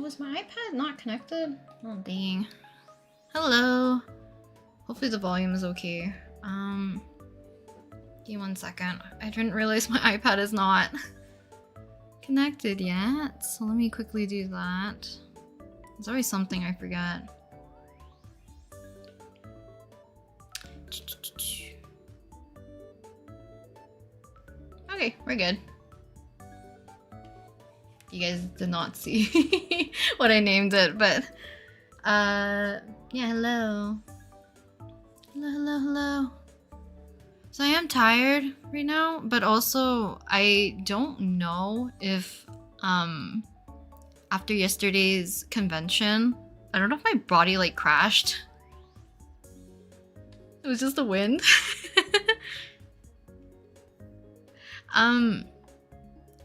was my iPad not connected? Oh, dang. Hello. Hopefully the volume is okay. Give me 1 second. I didn't realize my iPad is not connected yet, so let me quickly do that. There's always something I forget. Okay, we're good. You guys did not see what I named it, but yeah, hello. Hello. So I am tired right now, but also I don't know if after yesterday's convention, I don't know if my body like crashed. It was just the wind.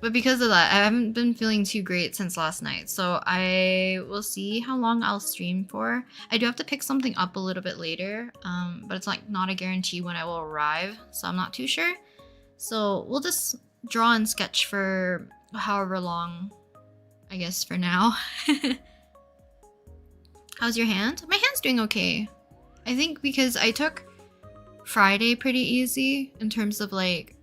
But because of that, I haven't been feeling too great since last night, so I will see how long I'll stream for. I do have to pick something up a little bit later, but it's like not a guarantee when I will arrive, so I'm not too sure. So we'll just draw and sketch for however long, I guess, for now. How's your hand? My hand's doing okay. I think because I took Friday pretty easy in terms of like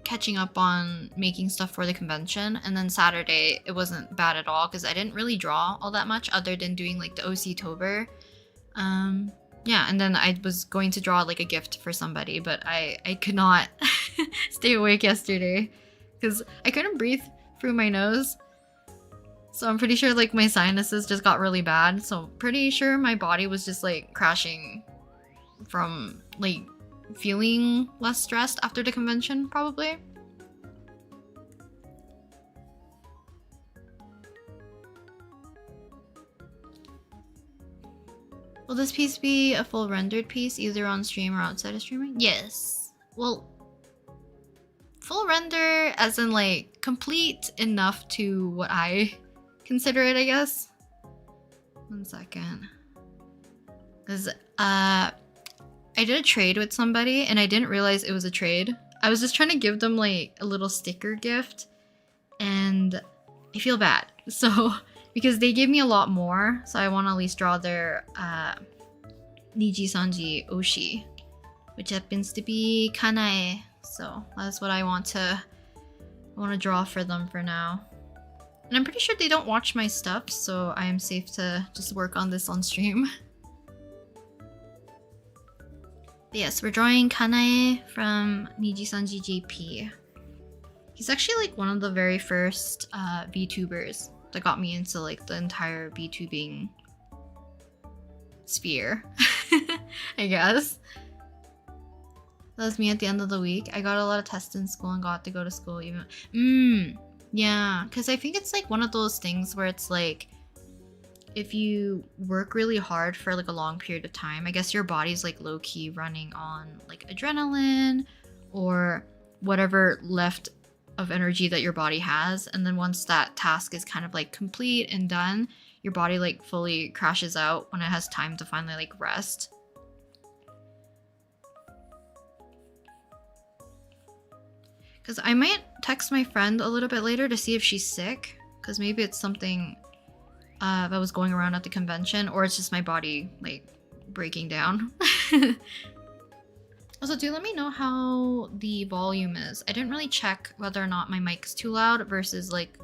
catching up on making stuff for the convention, and then Saturday it wasn't bad at all because I didn't really draw all that much other than doing like the OC Tober. Yeah, and then I was going to draw like a gift for somebody, but I could not stay awake yesterday because I couldn't breathe through my nose. So I'm pretty sure like my sinuses just got really bad, so pretty sure my body was just like crashing from like feeling less stressed after the convention, probably. Will this piece be a full rendered piece, either on stream or outside of streaming? Yes. Well, full render as in like complete enough to what I consider it, I guess. 1 second. Because I did a trade with somebody and I didn't realize it was a trade. I was just trying to give them like a little sticker gift and I feel bad. So, because they gave me a lot more, so I want to at least draw their Niji Sanji Oshi, which happens to be Kanae. So that's what I want to draw for them for now. And I'm pretty sure they don't watch my stuff, so I am safe to just work on this on stream. But yes, we're drawing Kanae from Niji Sanji JP. He's actually like one of the very first VTubers that got me into like the entire VTubing sphere, I guess. That was me at the end of the week. I got a lot of tests in school and got to go to school even. Yeah, because I think it's like one of those things where it's like, if you work really hard for like a long period of time, I guess your body's like low-key running on like adrenaline or whatever left of energy that your body has, and then once that task is kind of like complete and done, your body like fully crashes out when it has time to finally like rest. Because I might text my friend a little bit later to see if she's sick, because maybe it's something that was going around at the convention, or it's just my body like breaking down. Also, do let me know how the volume is. I didn't really check whether or not my mic's too loud versus like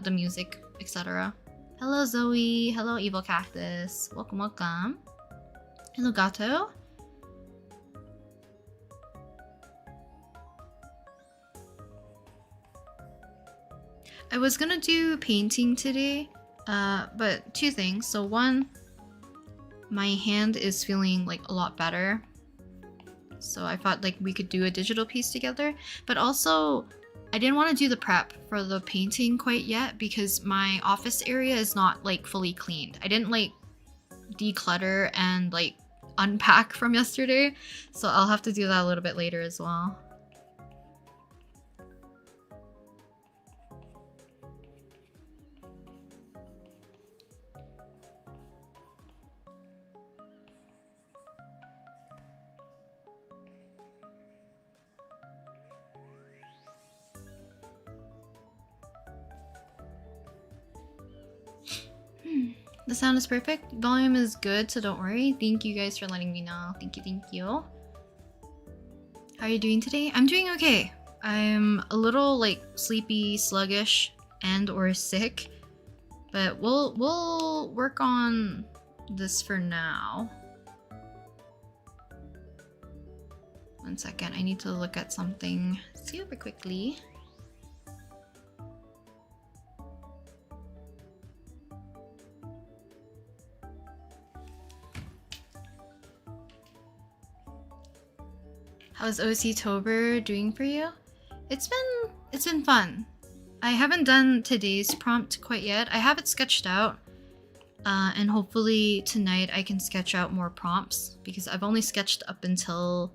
the music, etc. Hello Zoe, hello Evil Cactus, welcome. Hello Gato. I was gonna do painting today, but two things. So one, my hand is feeling like a lot better, so I thought like we could do a digital piece together. But also, I didn't want to do the prep for the painting quite yet because my office area is not like fully cleaned. I didn't like declutter and like unpack from yesterday, so I'll have to do that a little bit later as well. The sound is perfect. Volume is good, so don't worry. Thank you guys for letting me know. Thank you, thank you. How are you doing today? I'm doing okay. I'm a little like sleepy, sluggish, and or sick. But we'll work on this for now. One second, I need to look at something super quickly. How's OC-tober doing for you? It's been fun. I haven't done today's prompt quite yet. I have it sketched out. And hopefully tonight I can sketch out more prompts because I've only sketched up until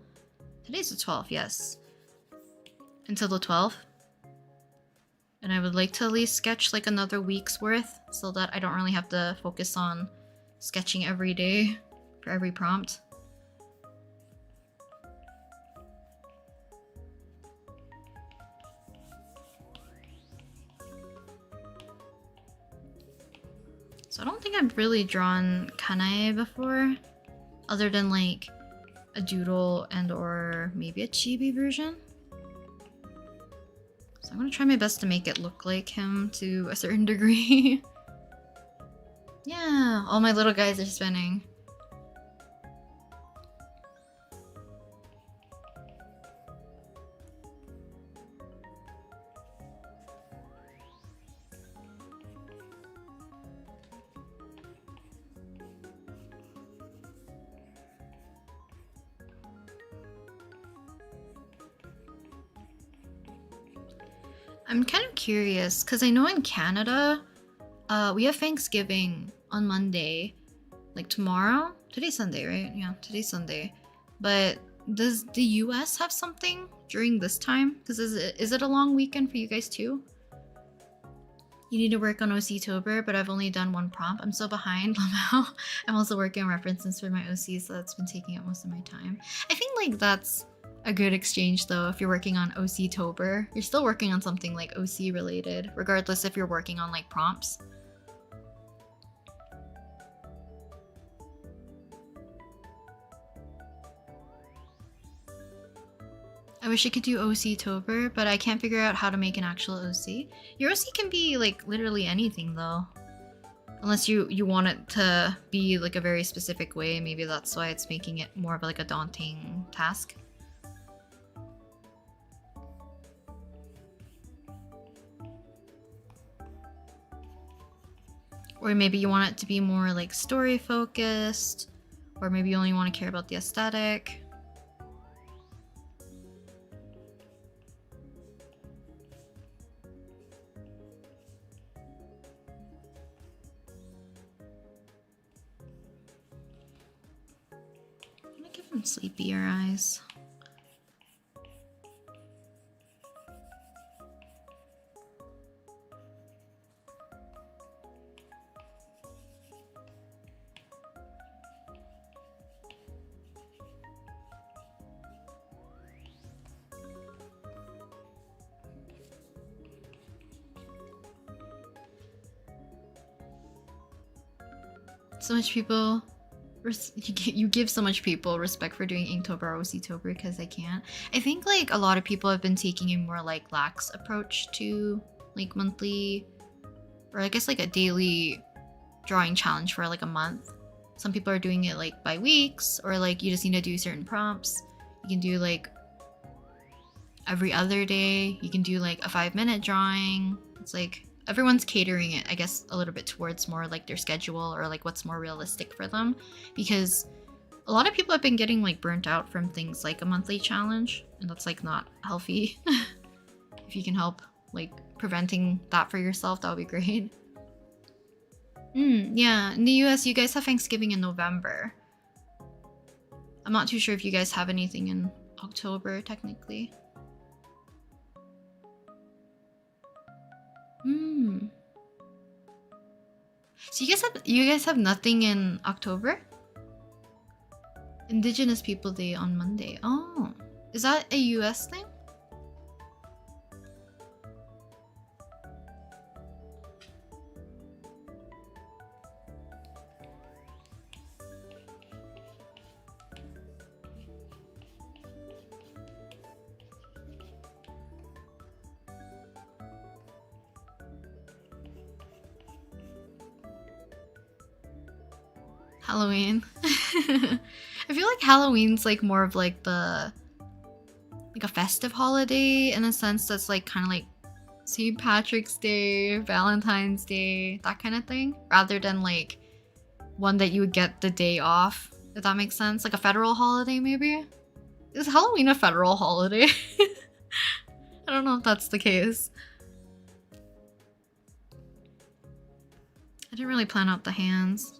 today's the 12th, yes. Until the 12th. And I would like to at least sketch like another week's worth so that I don't really have to focus on sketching every day for every prompt. So I don't think I've really drawn kanae before, other than like a doodle and or maybe a chibi version. So I'm gonna try my best to make it look like him to a certain degree. Yeah, all my little guys are spinning. I'm kind of curious because I know in Canada, we have Thanksgiving on Monday, like tomorrow. Today's Sunday, right? Yeah, today's Sunday. But does the US have something during this time? Because is it a long weekend for you guys too? You need to work on OC-tober, but I've only done one prompt. I'm so behind, Lamau. I'm also working on references for my OC, so that's been taking up most of my time. I think like that's a good exchange though. If you're working on OC-tober, you're still working on something like OC related, regardless if you're working on like prompts. I wish I could do OC-tober, but I can't figure out how to make an actual OC. Your OC can be like literally anything though. Unless you want it to be like a very specific way, maybe that's why it's making it more of like a daunting task. Or maybe you want it to be more like story focused, or maybe you only want to care about the aesthetic. I'm gonna give him sleepier eyes. So much people, you give so much people respect for doing Inktober or OC-tober because I can't. I think like a lot of people have been taking a more like lax approach to like monthly, or I guess like a daily drawing challenge for like a month. Some people are doing it like by weeks, or like you just need to do certain prompts. You can do like every other day. You can do like a 5-minute drawing. It's like everyone's catering it, I guess, a little bit towards more like their schedule or like what's more realistic for them, because a lot of people have been getting like burnt out from things like a monthly challenge, and that's like not healthy. If you can help like preventing that for yourself, that would be great. Yeah, in the US you guys have Thanksgiving in November. I'm not too sure if you guys have anything in October technically. So you guys have nothing in October? Indigenous People Day on Monday. Oh, is that a US thing? Halloween. I feel like Halloween's like more of like the like a festive holiday in a sense that's like kind of like St. Patrick's Day, Valentine's Day, that kind of thing, rather than like one that you would get the day off, if that makes sense. Like a federal holiday, maybe? Is Halloween a federal holiday? I don't know if that's the case. I didn't really plan out the hands.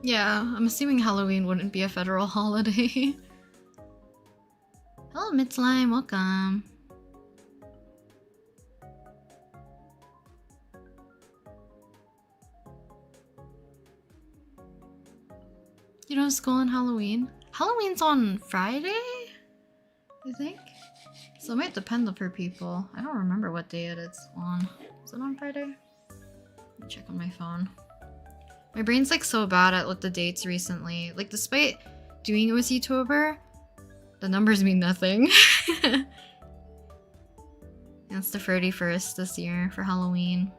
Yeah, I'm assuming Halloween wouldn't be a federal holiday. Hello, Midslime, welcome. You don't school on Halloween? Halloween's on Friday? I think? So it might depend for people. I don't remember what day it is on. Is it on Friday? Let me check on my phone. My brain's like so bad at the dates recently. Like despite doing it with YouTuber, the numbers mean nothing. It's the 31st this year for Halloween.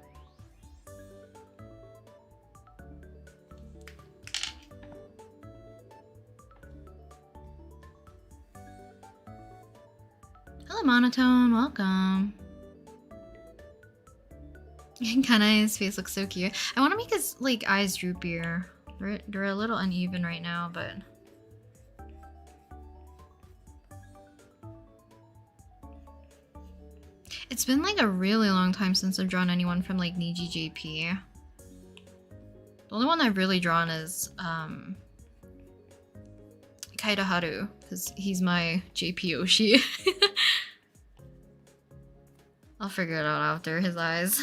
Hello Monotone, welcome. Kanai's face looks so cute. I want to make his like eyes droopier. They're a little uneven right now, but it's been like a really long time since I've drawn anyone from like Niji JP. The only one I've really drawn is Kaida Haru, because he's my JP Oshi. I'll figure it out after his eyes.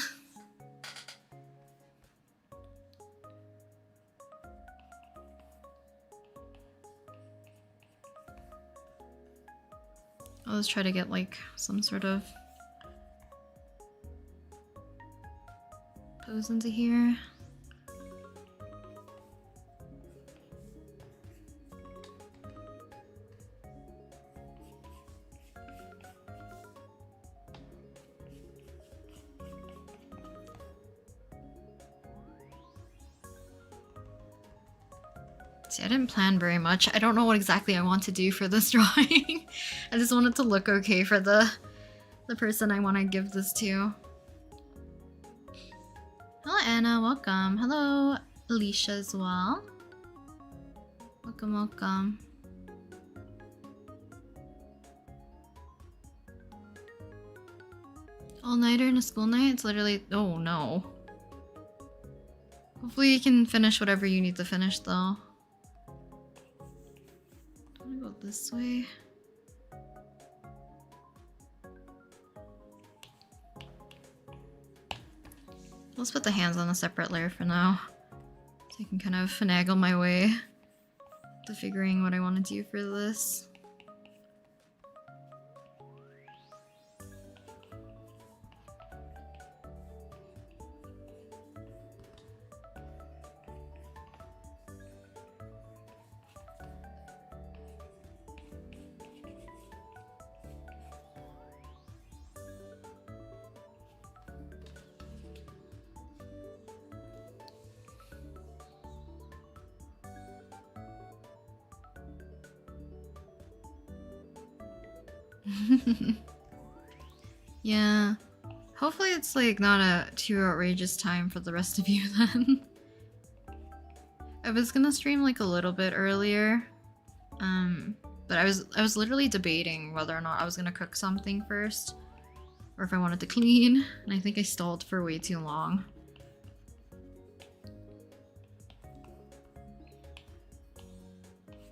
I'll just try to get like some sort of pose into here. See, I didn't plan very much. I don't know what exactly I want to do for this drawing. I just want it to look okay for the person I want to give this to. Hello Anna, welcome. Hello Alicia as well. Welcome, welcome. All-nighter and a school night? It's literally... Oh no. Hopefully you can finish whatever you need to finish though. Go this way. Let's put the hands on a separate layer for now, so I can kind of finagle my way to figuring what I want to do for this. Yeah. Hopefully it's like not a too outrageous time for the rest of you then. I was gonna stream like a little bit earlier, but I was literally debating whether or not I was gonna cook something first, or if I wanted to clean, and I think I stalled for way too long.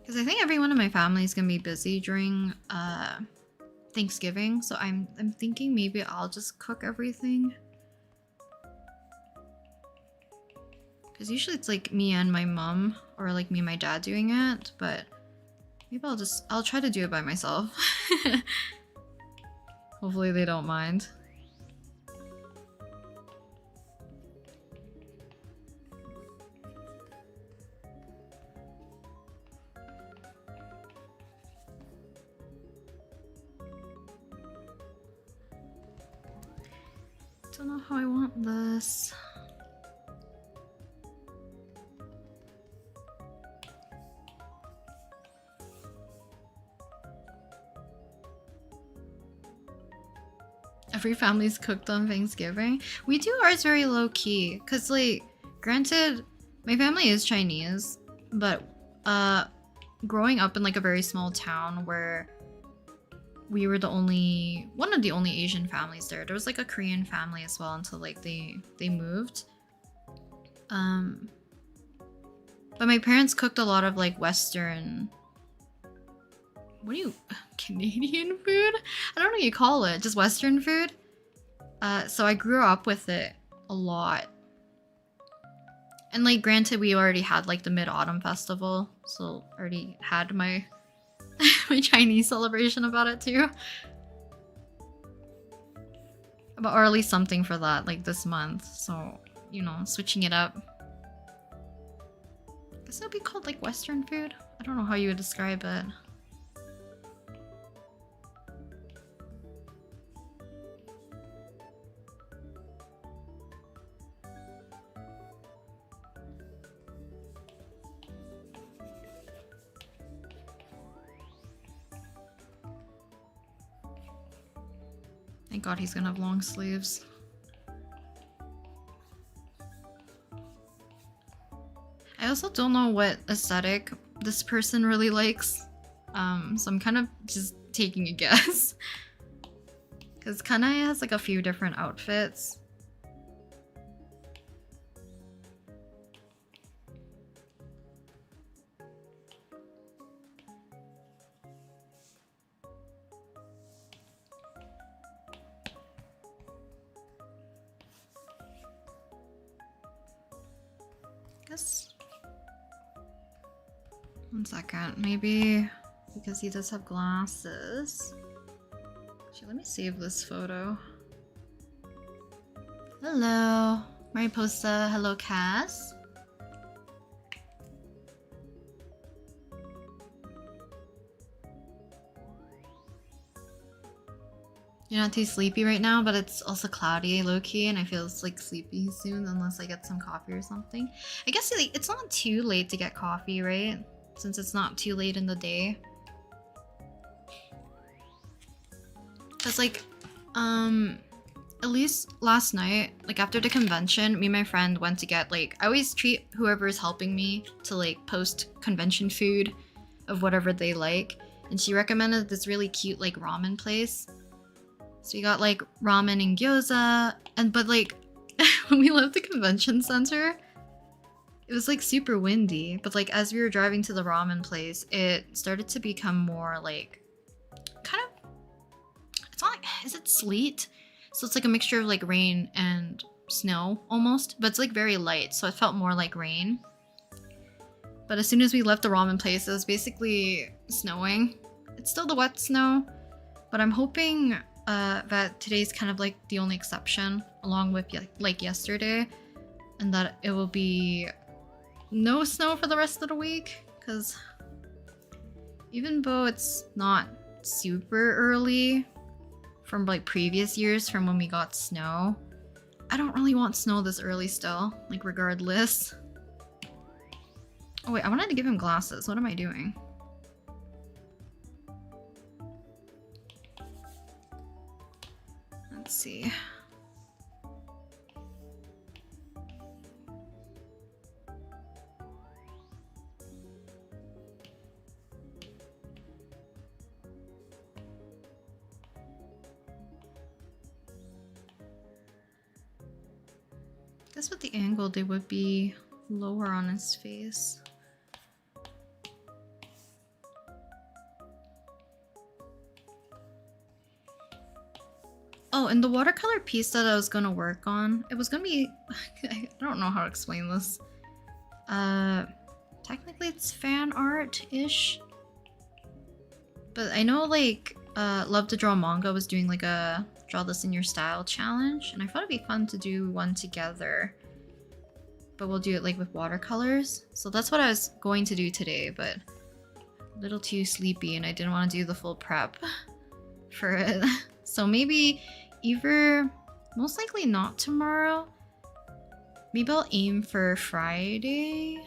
Because I think everyone in my family is gonna be busy during Thanksgiving, so I'm thinking maybe I'll just cook everything. Because usually it's like me and my mom, or like me and my dad doing it, but maybe I'll try to do it by myself. Hopefully they don't mind. Don't know how I want this. Every family's cooked on Thanksgiving. We do ours very low key, cause like, granted, my family is Chinese, but growing up in like a very small town where we were one of the only Asian families there. There was like a Korean family as well until like they moved. But my parents cooked a lot of like Western, Canadian food? I don't know what you call it, just Western food. So I grew up with it a lot. And like granted, we already had like the Mid-Autumn Festival, so already had my my Chinese celebration about it too. Or at least something for that, like this month. So, you know, switching it up. I guess it would be called like Western food? I don't know how you would describe it. Thank God he's gonna have long sleeves. I also don't know what aesthetic this person really likes. So I'm kind of just taking a guess. Because Kanai has like a few different outfits. One second, maybe because he does have glasses. Actually, let me save this photo. Hello, Mariposa. Hello, Cass. You're not too sleepy right now, but it's also cloudy, low-key, and I feel like sleepy soon unless I get some coffee or something. I guess like, it's not too late to get coffee, right? Since it's not too late in the day. Cause like, at least last night, like after the convention, me and my friend went to get like, I always treat whoever is helping me to like post convention food of whatever they like. And she recommended this really cute like ramen place. So we got like ramen and gyoza, but like when we left the convention center, it was like super windy, but like as we were driving to the ramen place, it started to become more like kind of, it's not like, is it sleet? So it's like a mixture of like rain and snow almost, but it's like very light, so it felt more like rain. But as soon as we left the ramen place, it was basically snowing. It's still the wet snow, but I'm hoping that today's kind of like the only exception, along with like yesterday, and that it will be no snow for the rest of the week. Because even though it's not super early from like previous years from when we got snow, I don't really want snow this early still, like regardless. Oh wait, I wanted to give him glasses. What am I doing? Let's see. guess with the angle they would be lower on his face. Oh, and the watercolor piece that I was gonna work on, it was gonna be I don't know how to explain this. Technically it's fan art-ish. But I know like Love to Draw Manga was doing like a draw this in your style challenge, and I thought it'd be fun to do one together. But we'll do it like with watercolors. So that's what I was going to do today, but a little too sleepy and I didn't want to do the full prep for it. So maybe either, most likely not tomorrow. Maybe I'll aim for Friday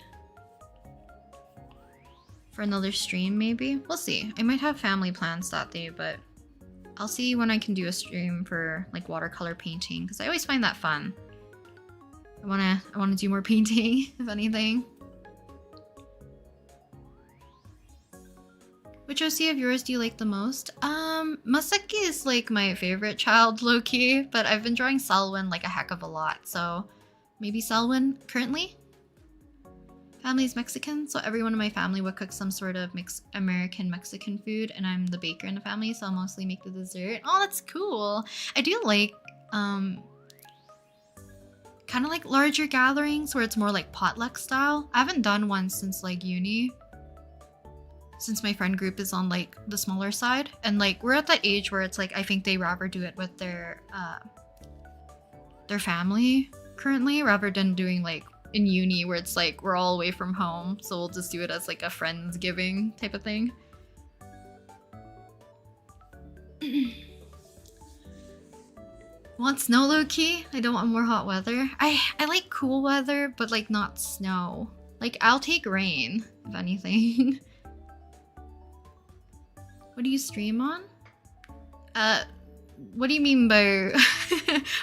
for another stream maybe. We'll see. I might have family plans that day, but I'll see when I can do a stream for like watercolor painting because I always find that fun. I wanna do more painting, if anything. Which OC of yours do you like the most? Masaki is like my favorite child, low-key, but I've been drawing Selwyn like a heck of a lot, so maybe Selwyn currently? Family's Mexican, so everyone in my family would cook some sort of American Mexican food, and I'm the baker in the family, so I'll mostly make the dessert. Oh, that's cool! I do like, kind of like larger gatherings where it's more like potluck style. I haven't done one since like uni. Since my friend group is on like the smaller side, and like we're at that age where it's like I think they rather do it with their family currently rather than doing like in uni where it's like we're all away from home, so we'll just do it as like a friendsgiving type of thing. Want snow, low-key? I don't want more hot weather. I like cool weather, but like not snow. Like I'll take rain if anything. What do you stream on? What do you mean by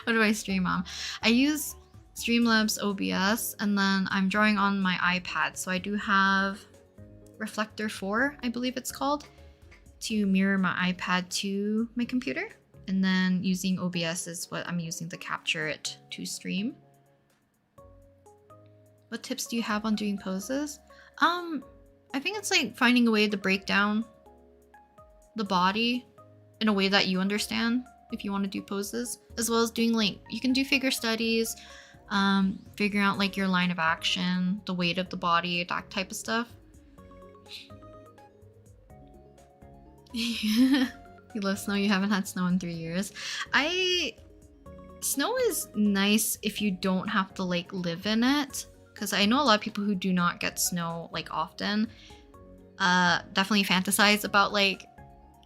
what do I stream on? I use Streamlabs OBS, and then I'm drawing on my iPad, so I do have Reflector 4, I believe it's called, to mirror my iPad to my computer, and then using OBS is what I'm using to capture it to stream. What tips do you have on doing poses? I think it's like finding a way to break down the body in a way that you understand if you want to do poses, as well as doing like, you can do figure studies, figuring out like your line of action, the weight of the body, that type of stuff. You love snow? You haven't had snow in 3 years. Snow is nice if you don't have to like live in it, because I know a lot of people who do not get snow like often definitely fantasize about like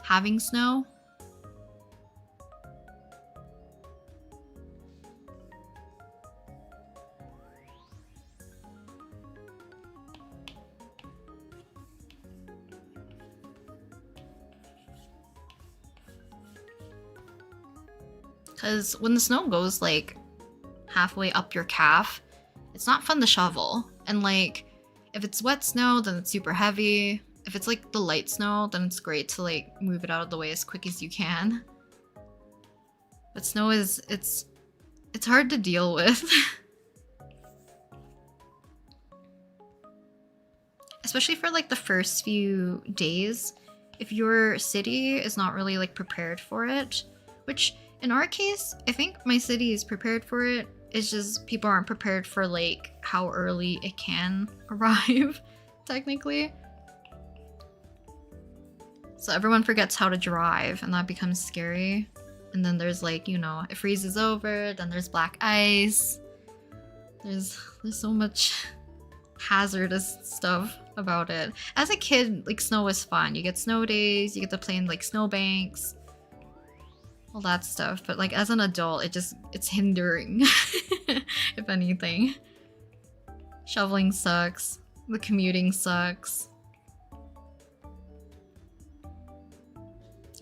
having snow. Because when the snow goes like halfway up your calf, it's not fun to shovel. And like, if it's wet snow, then it's super heavy. If it's like the light snow, then it's great to like move it out of the way as quick as you can. But snow is, it's hard to deal with. Especially for like the first few days. If your city is not really like prepared for it, which in our case, I think my city is prepared for it. It's just people aren't prepared for like how early it can arrive, technically. So everyone forgets how to drive, and that becomes scary. And then there's like, you know, it freezes over, then there's black ice. There's so much hazardous stuff about it. As a kid, like snow was fun. You get snow days, you get to play in like snowbanks, all that stuff. But like as an adult, it's hindering, if anything. Shoveling sucks. The commuting sucks.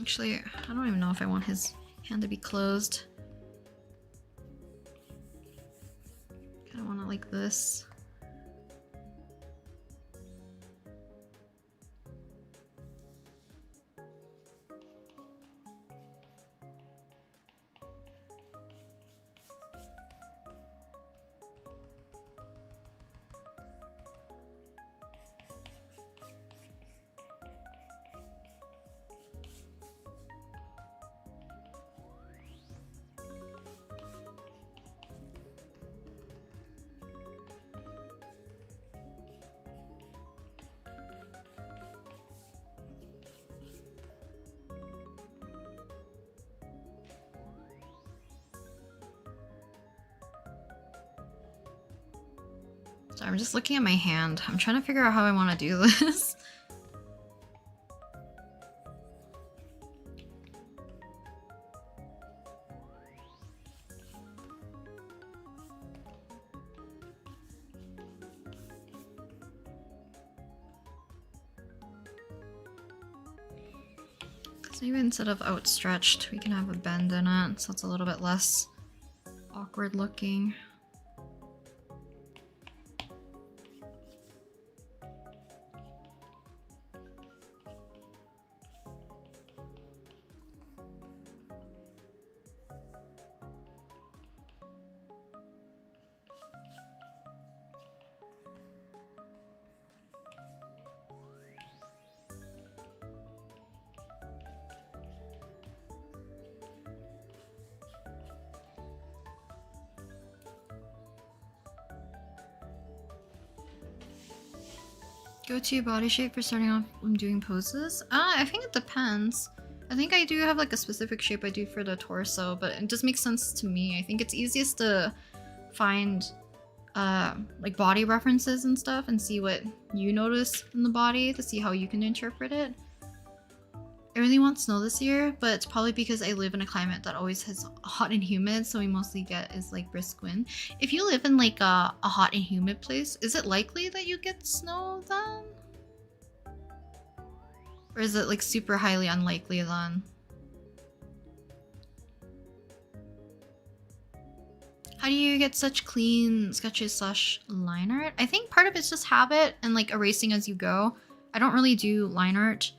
Actually, I don't even know if I want his hand to be closed. Kind of want it like this. So I'm just looking at my hand. I'm trying to figure out how I want to do this. So maybe instead of outstretched, we can have a bend in it, so it's a little bit less awkward looking. Go-to body shape for starting off when doing poses? I think it depends. I think I do have like a specific shape I do for the torso, but it just makes sense to me. I think it's easiest to find like body references and stuff and see what you notice in the body to see how you can interpret it. I really want snow this year, but it's probably because I live in a climate that always has hot and humid, so we mostly get is like brisk wind. If you live in like a hot and humid place, is it likely that you get snow then? Or is it like super highly unlikely then? How do you get such clean sketches slash line art? I think part of it's just habit and like erasing as you go. I don't really do line art.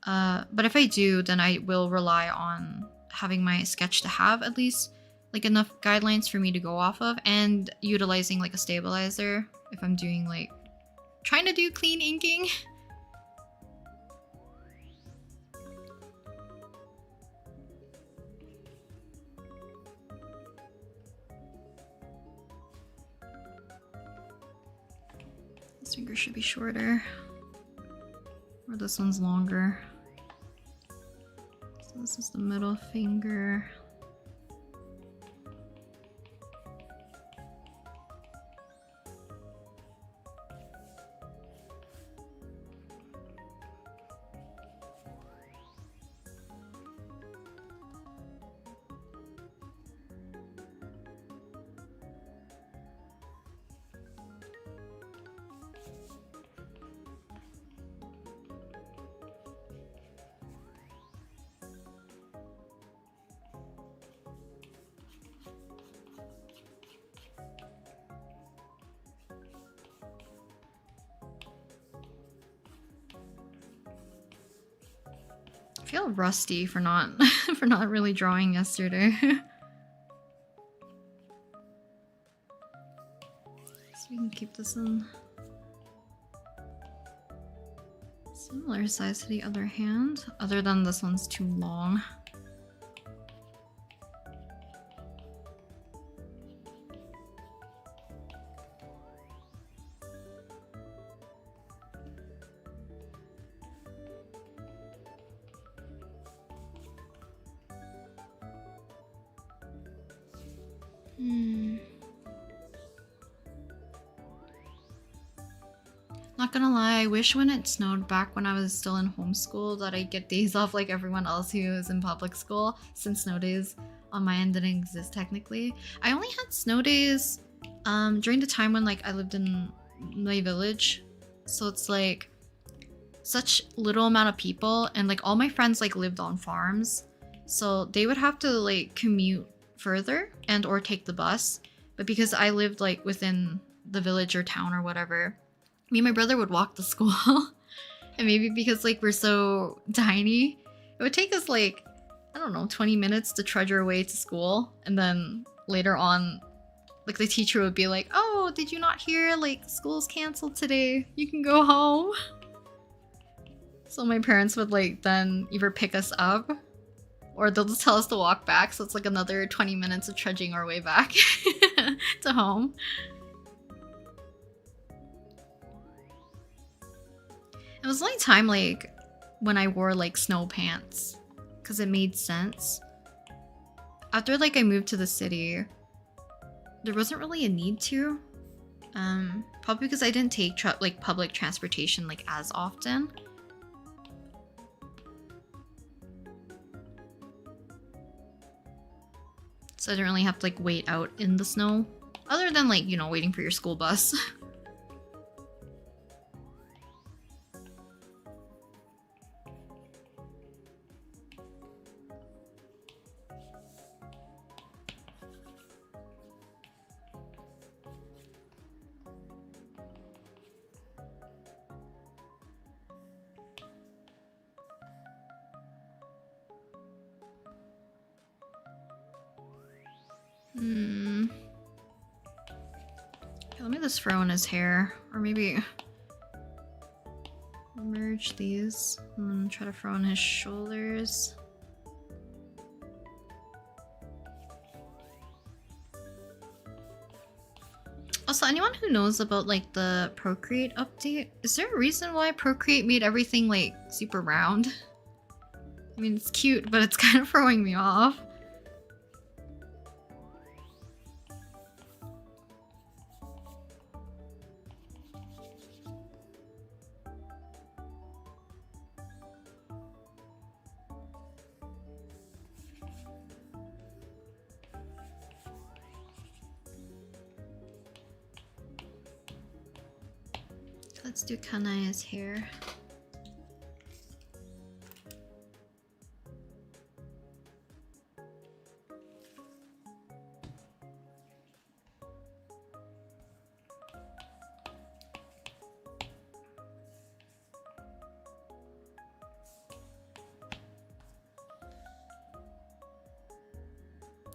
But if I do, then I will rely on having my sketch to have at least like enough guidelines for me to go off of, and utilizing like a stabilizer if I'm doing like trying to do clean inking. This finger should be shorter, or this one's longer. So this is the middle finger. I feel rusty for not for not really drawing yesterday. So we can keep this in similar size to the other hand, other than this one's too long. Not gonna lie, I wish when it snowed back when I was still in homeschool that I'd get days off like everyone else who is in public school, since snow days on my end didn't exist technically. I only had snow days during the time when like I lived in my village, so it's like such little amount of people, and like all my friends like lived on farms, so they would have to like commute further and or take the bus. But because I lived like within the village or town or whatever, me and my brother would walk to school. And maybe because like we're so tiny, it would take us like, I don't know, 20 minutes to trudge our way to school. And then later on, like the teacher would be like, oh, did you not hear? Like school's canceled today. You can go home. So my parents would like then either pick us up or they'll just tell us to walk back. So it's like another 20 minutes of trudging our way back to home. It was the only time like when I wore like snow pants because it made sense. After like I moved to the city, there wasn't really a need to. Probably because I didn't take like public transportation like as often. So I didn't really have to like wait out in the snow. Other than like, you know, waiting for your school bus. Let me just throw in his hair. Or maybe merge these and then try to throw in his shoulders. Also, anyone who knows about like the Procreate update, is there a reason why Procreate made everything like super round? I mean, it's cute, but it's kind of throwing me off. Let's do Kanaya's hair.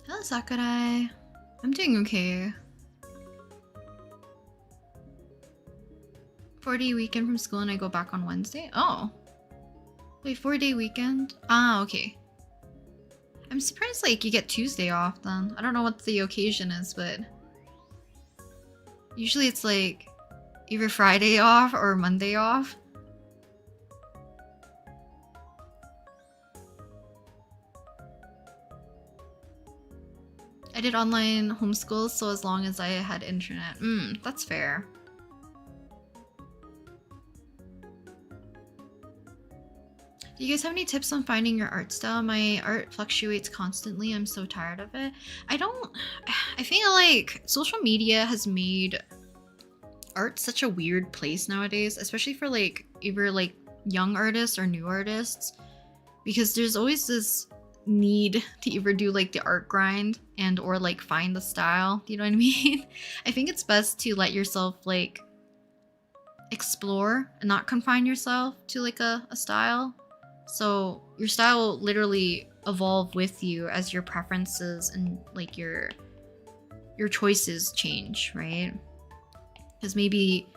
Hello, Sakurai. I'm doing okay. 4-day weekend from school and I go back on Wednesday? Oh. Wait, 4-day weekend? Ah, okay. I'm surprised like you get Tuesday off then. I don't know what the occasion is, but usually it's like either Friday off or Monday off. I did online homeschool, so as long as I had internet. That's fair. Do you guys have any tips on finding your art style? My art fluctuates constantly. I'm so tired of it. I feel like social media has made art such a weird place nowadays, especially for like either like young artists or new artists, because there's always this need to either do like the art grind and or like find the style. Do you know what I mean? I think it's best to let yourself like explore and not confine yourself to like a style. So your style will literally evolve with you as your preferences and like your choices change, right? Because maybe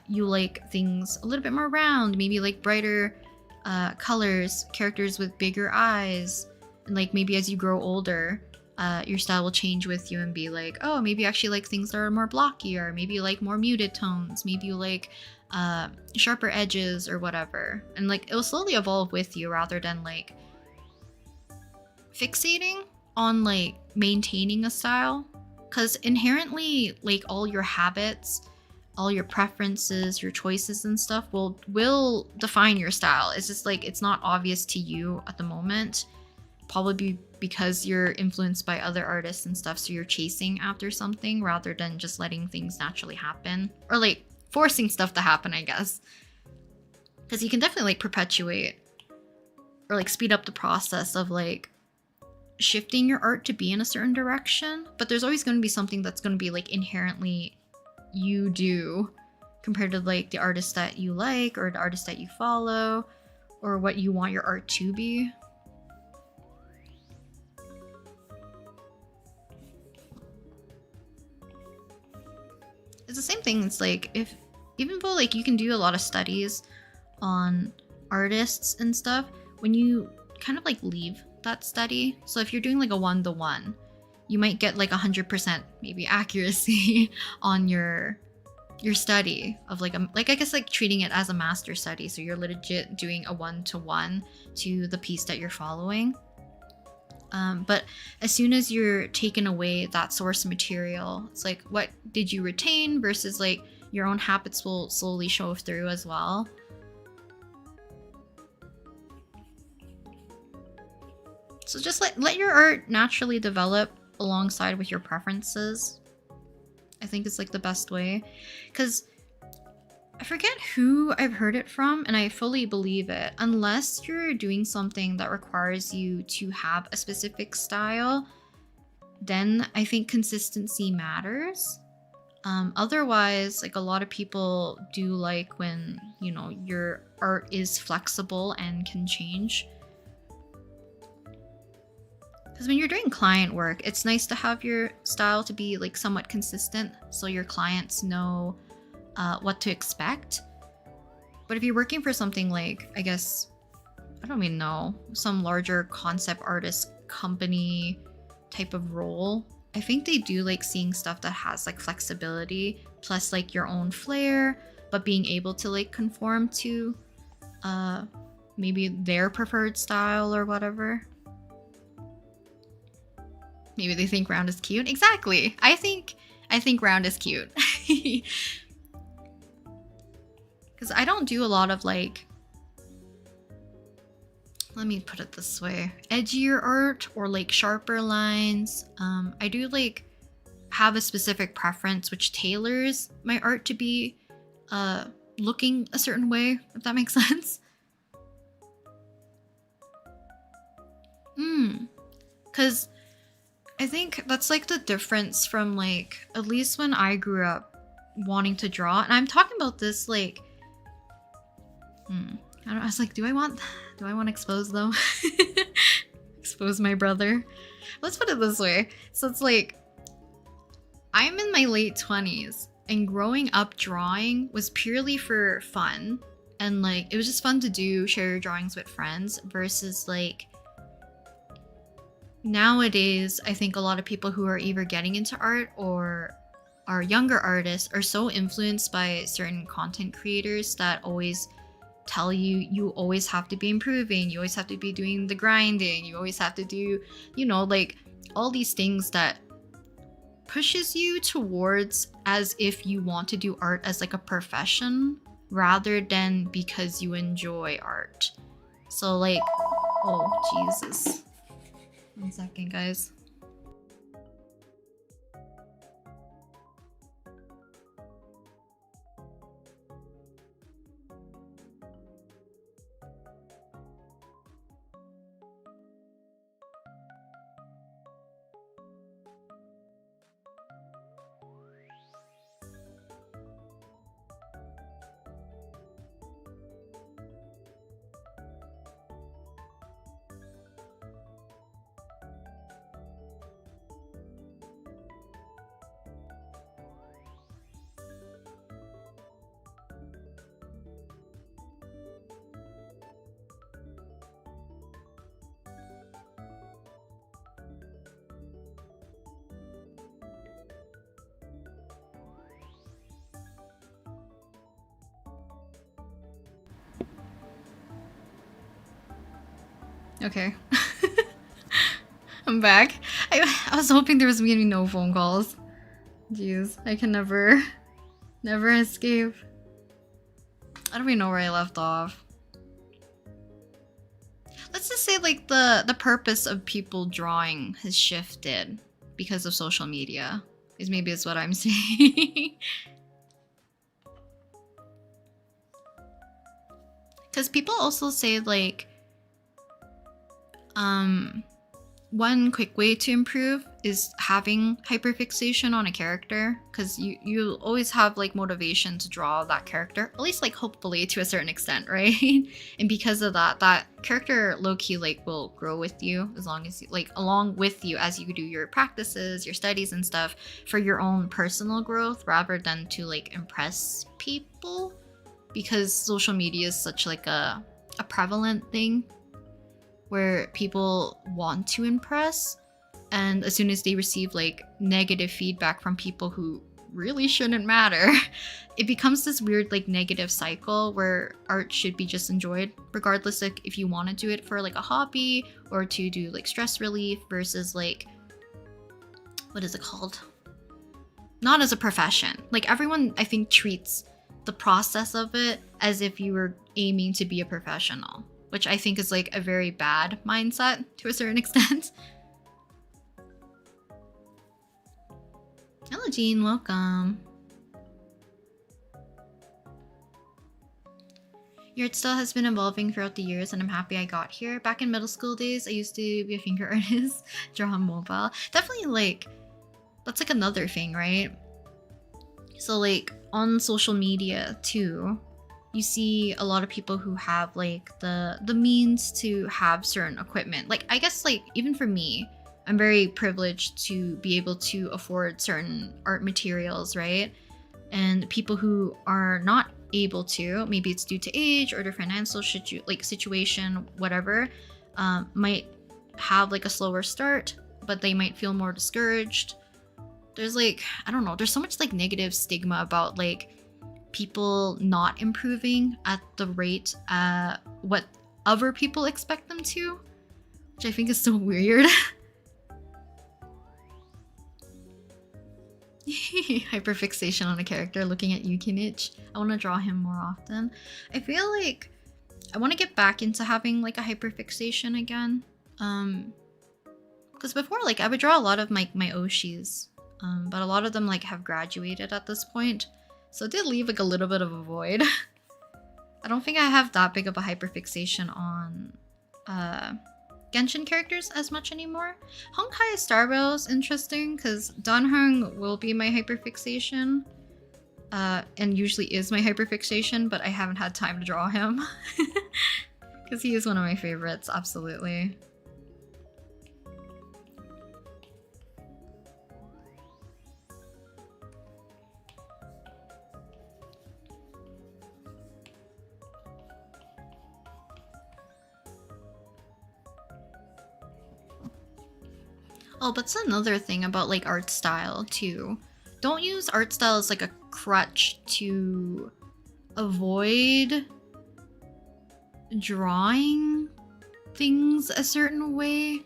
you like things a little bit more round, maybe like brighter colors, characters with bigger eyes, and like maybe as you grow older, your style will change with you and be like, oh, maybe you actually like things that are more blocky, or maybe you like more muted tones, maybe you like sharper edges or whatever, and like it will slowly evolve with you rather than like fixating on like maintaining a style, because inherently like all your habits, all your preferences, your choices and stuff will define your style. It's just like it's not obvious to you at the moment, probably because you're influenced by other artists and stuff, so you're chasing after something rather than just letting things naturally happen, or like forcing stuff to happen, I guess. Because you can definitely like perpetuate or like speed up the process of like shifting your art to be in a certain direction, but there's always going to be something that's going to be like inherently you do compared to like the artist that you like or the artist that you follow or what you want your art to be. It's the same thing. It's like if even though like you can do a lot of studies on artists and stuff, when you kind of like leave that study, so if you're doing like a 1-to-1, you might get like 100% maybe accuracy on your study of like I guess like treating it as a master study, so you're legit doing a 1-to-1 to the piece that you're following. But as soon as you're taking away that source material, it's like, what did you retain versus like your own habits will slowly show through as well. So just let your art naturally develop alongside with your preferences. I think it's like the best way, because I forget who I've heard it from, and I fully believe it. Unless you're doing something that requires you to have a specific style, then I think consistency matters. Otherwise, like a lot of people do like when, you know, your art is flexible and can change. Because when you're doing client work, it's nice to have your style to be like somewhat consistent so your clients know what to expect. But if you're working for something like, I guess, I don't even know, some larger concept artist company type of role, I think they do like seeing stuff that has like flexibility plus like your own flair, but being able to like conform to maybe their preferred style or whatever. Maybe they think round is cute. Exactly. I think round is cute. Because I don't do a lot of like, let me put it this way, edgier art or like sharper lines. I do like have a specific preference which tailors my art to be looking a certain way, if that makes sense. Because I think that's like the difference from like, at least when I grew up wanting to draw, and I'm talking about this like, I don't know, I was like, do I want to expose though? Expose my brother? Let's put it this way. So it's like, I'm in my late 20s and growing up drawing was purely for fun. And like, it was just fun to do, share your drawings with friends versus like, nowadays, I think a lot of people who are either getting into art or are younger artists are so influenced by certain content creators that always tell you you always have to be improving, you always have to be doing the grinding, you always have to do, you know, like all these things that pushes you towards as if you want to do art as like a profession rather than because you enjoy art. So like, oh Jesus. 1 second, guys. Okay. I'm back. I was hoping there was gonna be no phone calls. Jeez, I can never escape. I don't even know where I left off. Let's just say like the purpose of people drawing has shifted because of social media. Is maybe is what I'm saying. Because people also say like, one quick way to improve is having hyperfixation on a character, because you always have like motivation to draw that character, at least like hopefully to a certain extent, right? And because of that, that character low-key like will grow with you as long as you like along with you as you do your practices, your studies and stuff for your own personal growth rather than to like impress people, because social media is such like a prevalent thing where people want to impress, and as soon as they receive like negative feedback from people who really shouldn't matter. It becomes this weird like negative cycle where art should be just enjoyed, regardless like if you want to do it for like a hobby or to do like stress relief versus like, what is it called? Not as a profession. Like everyone, I think, treats the process of it as if you were aiming to be a professional, which I think is like a very bad mindset to a certain extent. Hello, Jean. Welcome. Your art style has been evolving throughout the years, and I'm happy I got here. Back in middle school days, I used to be a finger artist, draw on mobile. Definitely, like, that's like another thing, right? So, like, on social media too, you see a lot of people who have like the means to have certain equipment. Like, I guess like even for me, I'm very privileged to be able to afford certain art materials, right? And people who are not able to, maybe it's due to age or their financial situation, whatever, might have like a slower start, but they might feel more discouraged. There's like, I don't know, there's so much like negative stigma about like people not improving at the rate what other people expect them to, which I think is so weird. Hyperfixation on a character, looking at Yukinich. I want to draw him more often. I feel like I want to get back into having like a hyperfixation again. Because before, like, I would draw a lot of my Oshis, but a lot of them like have graduated at this point, so it did leave like a little bit of a void. I don't think I have that big of a hyperfixation on Genshin characters as much anymore. Honkai Starbow is interesting because Danheng will be my hyperfixation, and usually is my hyperfixation, but I haven't had time to draw him because he is one of my favorites, absolutely. Oh, but that's another thing about like art style too. Don't use art style as like a crutch to avoid drawing things a certain way.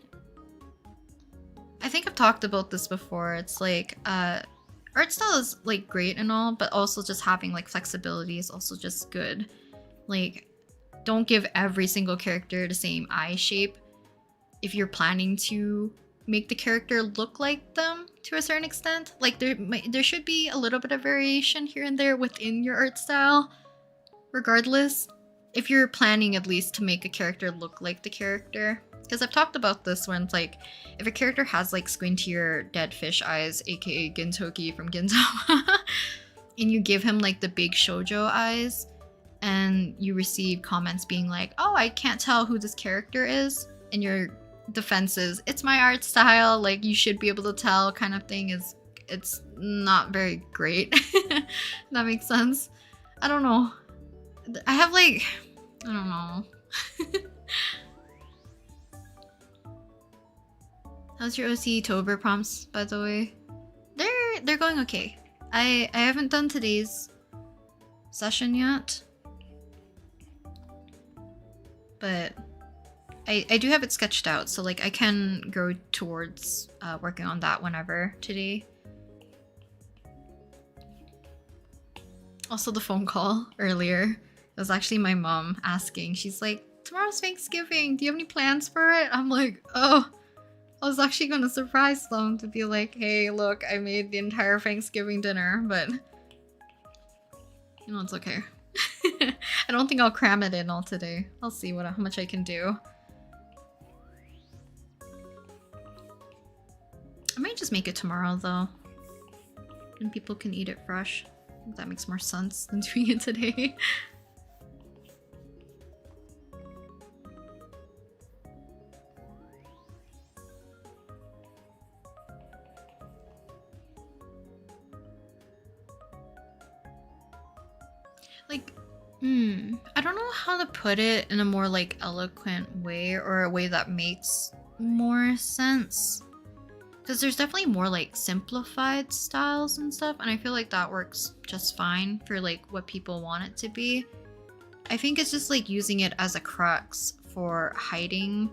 I think I've talked about this before. It's like art style is like great and all, but also just having like flexibility is also just good. Like, don't give every single character the same eye shape if you're planning to make the character look like them to a certain extent. Like there should be a little bit of variation here and there within your art style, regardless, if you're planning at least to make a character look like the character. Because I've talked about this when it's like, if a character has like squintier dead fish eyes, aka Gintoki from Gintama, and you give him like the big shoujo eyes, and you receive comments being like, oh, I can't tell who this character is, and your defense is, it's my art style, like you should be able to tell kind of thing, it's not very great. That makes sense. I don't know. I have like, I don't know. How's your OC Tober prompts, by the way? They're going okay. I haven't done today's session yet, but I do have it sketched out, so like I can go towards working on that whenever today. Also, the phone call earlier, it was actually my mom asking. She's like, tomorrow's Thanksgiving, do you have any plans for it? I'm like, oh, I was actually gonna surprise them to be like, hey, look, I made the entire Thanksgiving dinner, but you know, it's okay. I don't think I'll cram it in all today. I'll see how much I can do. I might just make it tomorrow though, and people can eat it fresh. I think that makes more sense than doing it today. Like, I don't know how to put it in a more like eloquent way, or a way that makes more sense. Because there's definitely more like simplified styles and stuff, and I feel like that works just fine for like what people want it to be. I think it's just like using it as a crux for hiding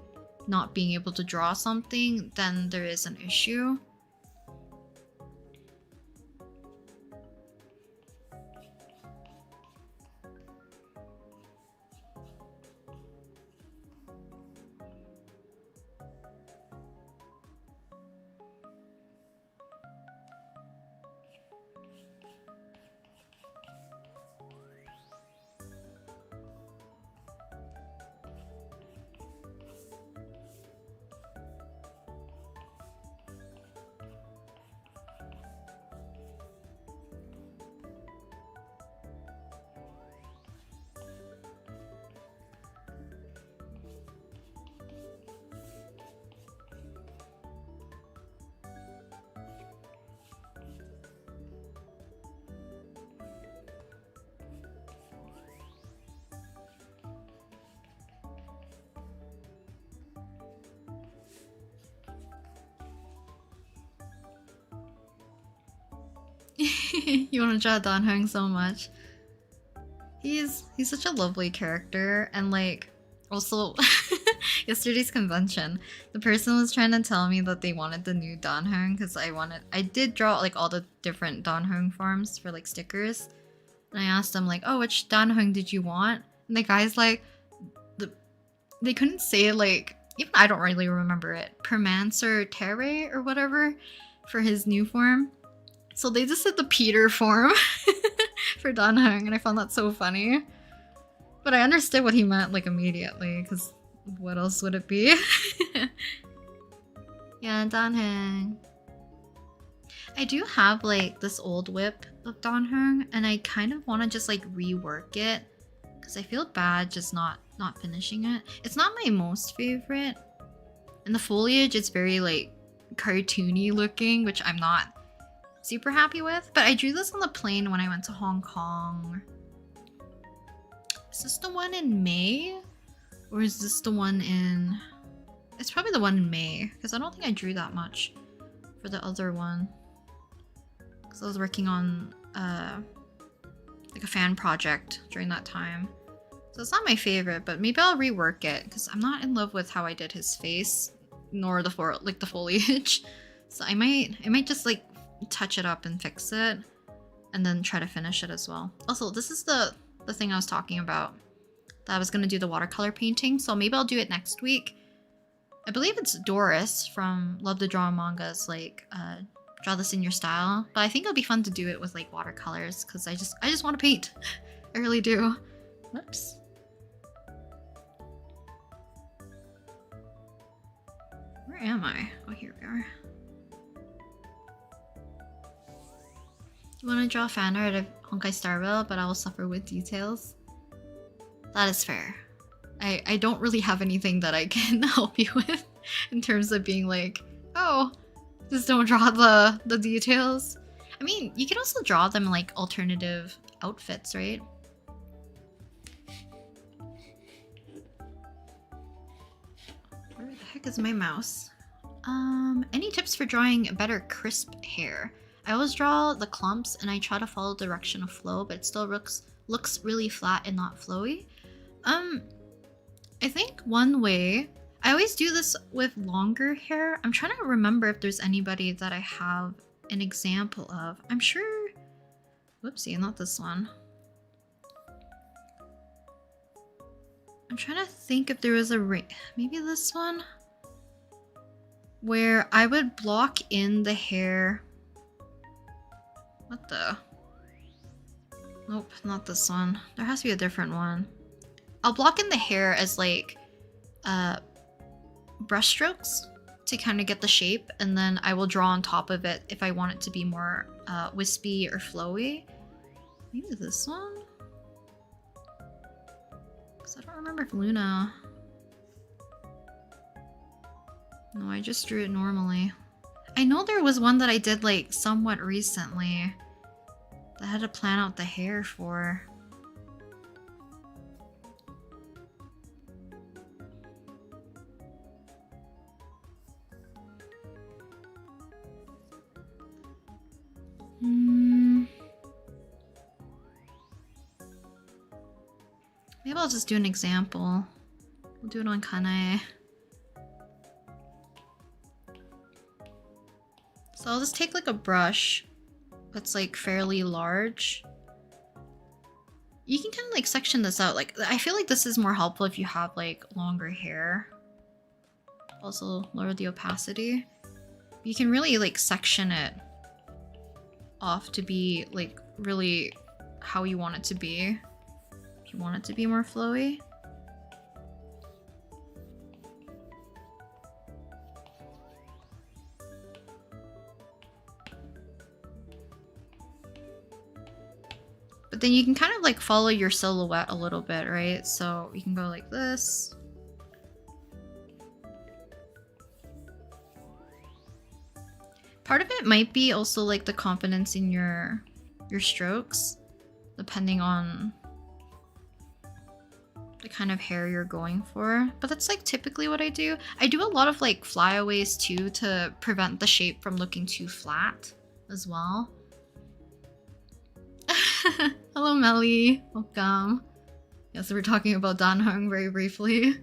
not being able to draw something, then there is an issue. You want to draw Dan Heng so much. He's such a lovely character, and like also yesterday's convention, the person was trying to tell me that they wanted the new Dan Heng because I did draw like all the different Dan Heng forms for like stickers, and I asked them like, oh, which Dan Heng did you want? And the guy's like, they couldn't say like, even I don't really remember it, Permancer Terre or whatever for his new form. So they just said the Peter form for Dan Heng, and I found that so funny. But I understood what he meant like immediately, because what else would it be? Yeah, Dan Heng. I do have like this old whip of Dan Heng, and I kind of want to just like rework it, because I feel bad just not finishing it. It's not my most favorite. And the foliage is very like cartoony looking, which I'm not super happy with, but I drew this on the plane when I went to Hong Kong. Is this the one in May? Or is this the one in... It's probably the one in May, because I don't think I drew that much for the other one. Because I was working on like a fan project during that time. So it's not my favorite, but maybe I'll rework it, because I'm not in love with how I did his face, nor the foliage. So I might just like touch it up and fix it, and then try to finish it as well. Also, this is the thing I was talking about, that I was gonna do the watercolor painting, so maybe I'll do it next week. I believe it's Doris from Love to Draw Manga's like draw this in your style, but I think it'll be fun to do it with like watercolors, because I just want to paint. I really do. Whoops. Where am I? Oh, here we are. You want to draw fan art of Honkai Star Rail, but I will suffer with details? That is fair. I don't really have anything that I can help you with in terms of being like, oh, just don't draw the details. I mean, you can also draw them in like alternative outfits, right? Where the heck is my mouse? Any tips for drawing better crisp hair? I always draw the clumps and I try to follow the direction of flow, but it still looks really flat and not flowy. I think one way, I always do this with longer hair. I'm trying to remember if there's anybody that I have an example of. I'm sure, whoopsie, not this one. I'm trying to think if there was a maybe this one, where I would block in the hair. What the? Nope, not this one. There has to be a different one. I'll block in the hair as like brush strokes to kind of get the shape, and then I will draw on top of it if I want it to be more wispy or flowy. Maybe this one? Because I don't remember if Luna... No, I just drew it normally. I know there was one that I did like somewhat recently that I had to plan out the hair for. Maybe I'll just do an example. We'll do it on Kanae. So I'll just take like a brush that's like fairly large. You can kind of like section this out. Like, I feel like this is more helpful if you have like longer hair. Also lower the opacity. You can really like section it off to be like really how you want it to be. If you want it to be more flowy. But then you can kind of like follow your silhouette a little bit, right? So you can go like this. Part of it might be also like the confidence in your strokes, depending on the kind of hair you're going for. But that's like typically what I do. I do a lot of like flyaways too to prevent the shape from looking too flat as well. Hello Melly, welcome. Yes, we're talking about Dan Hung very briefly.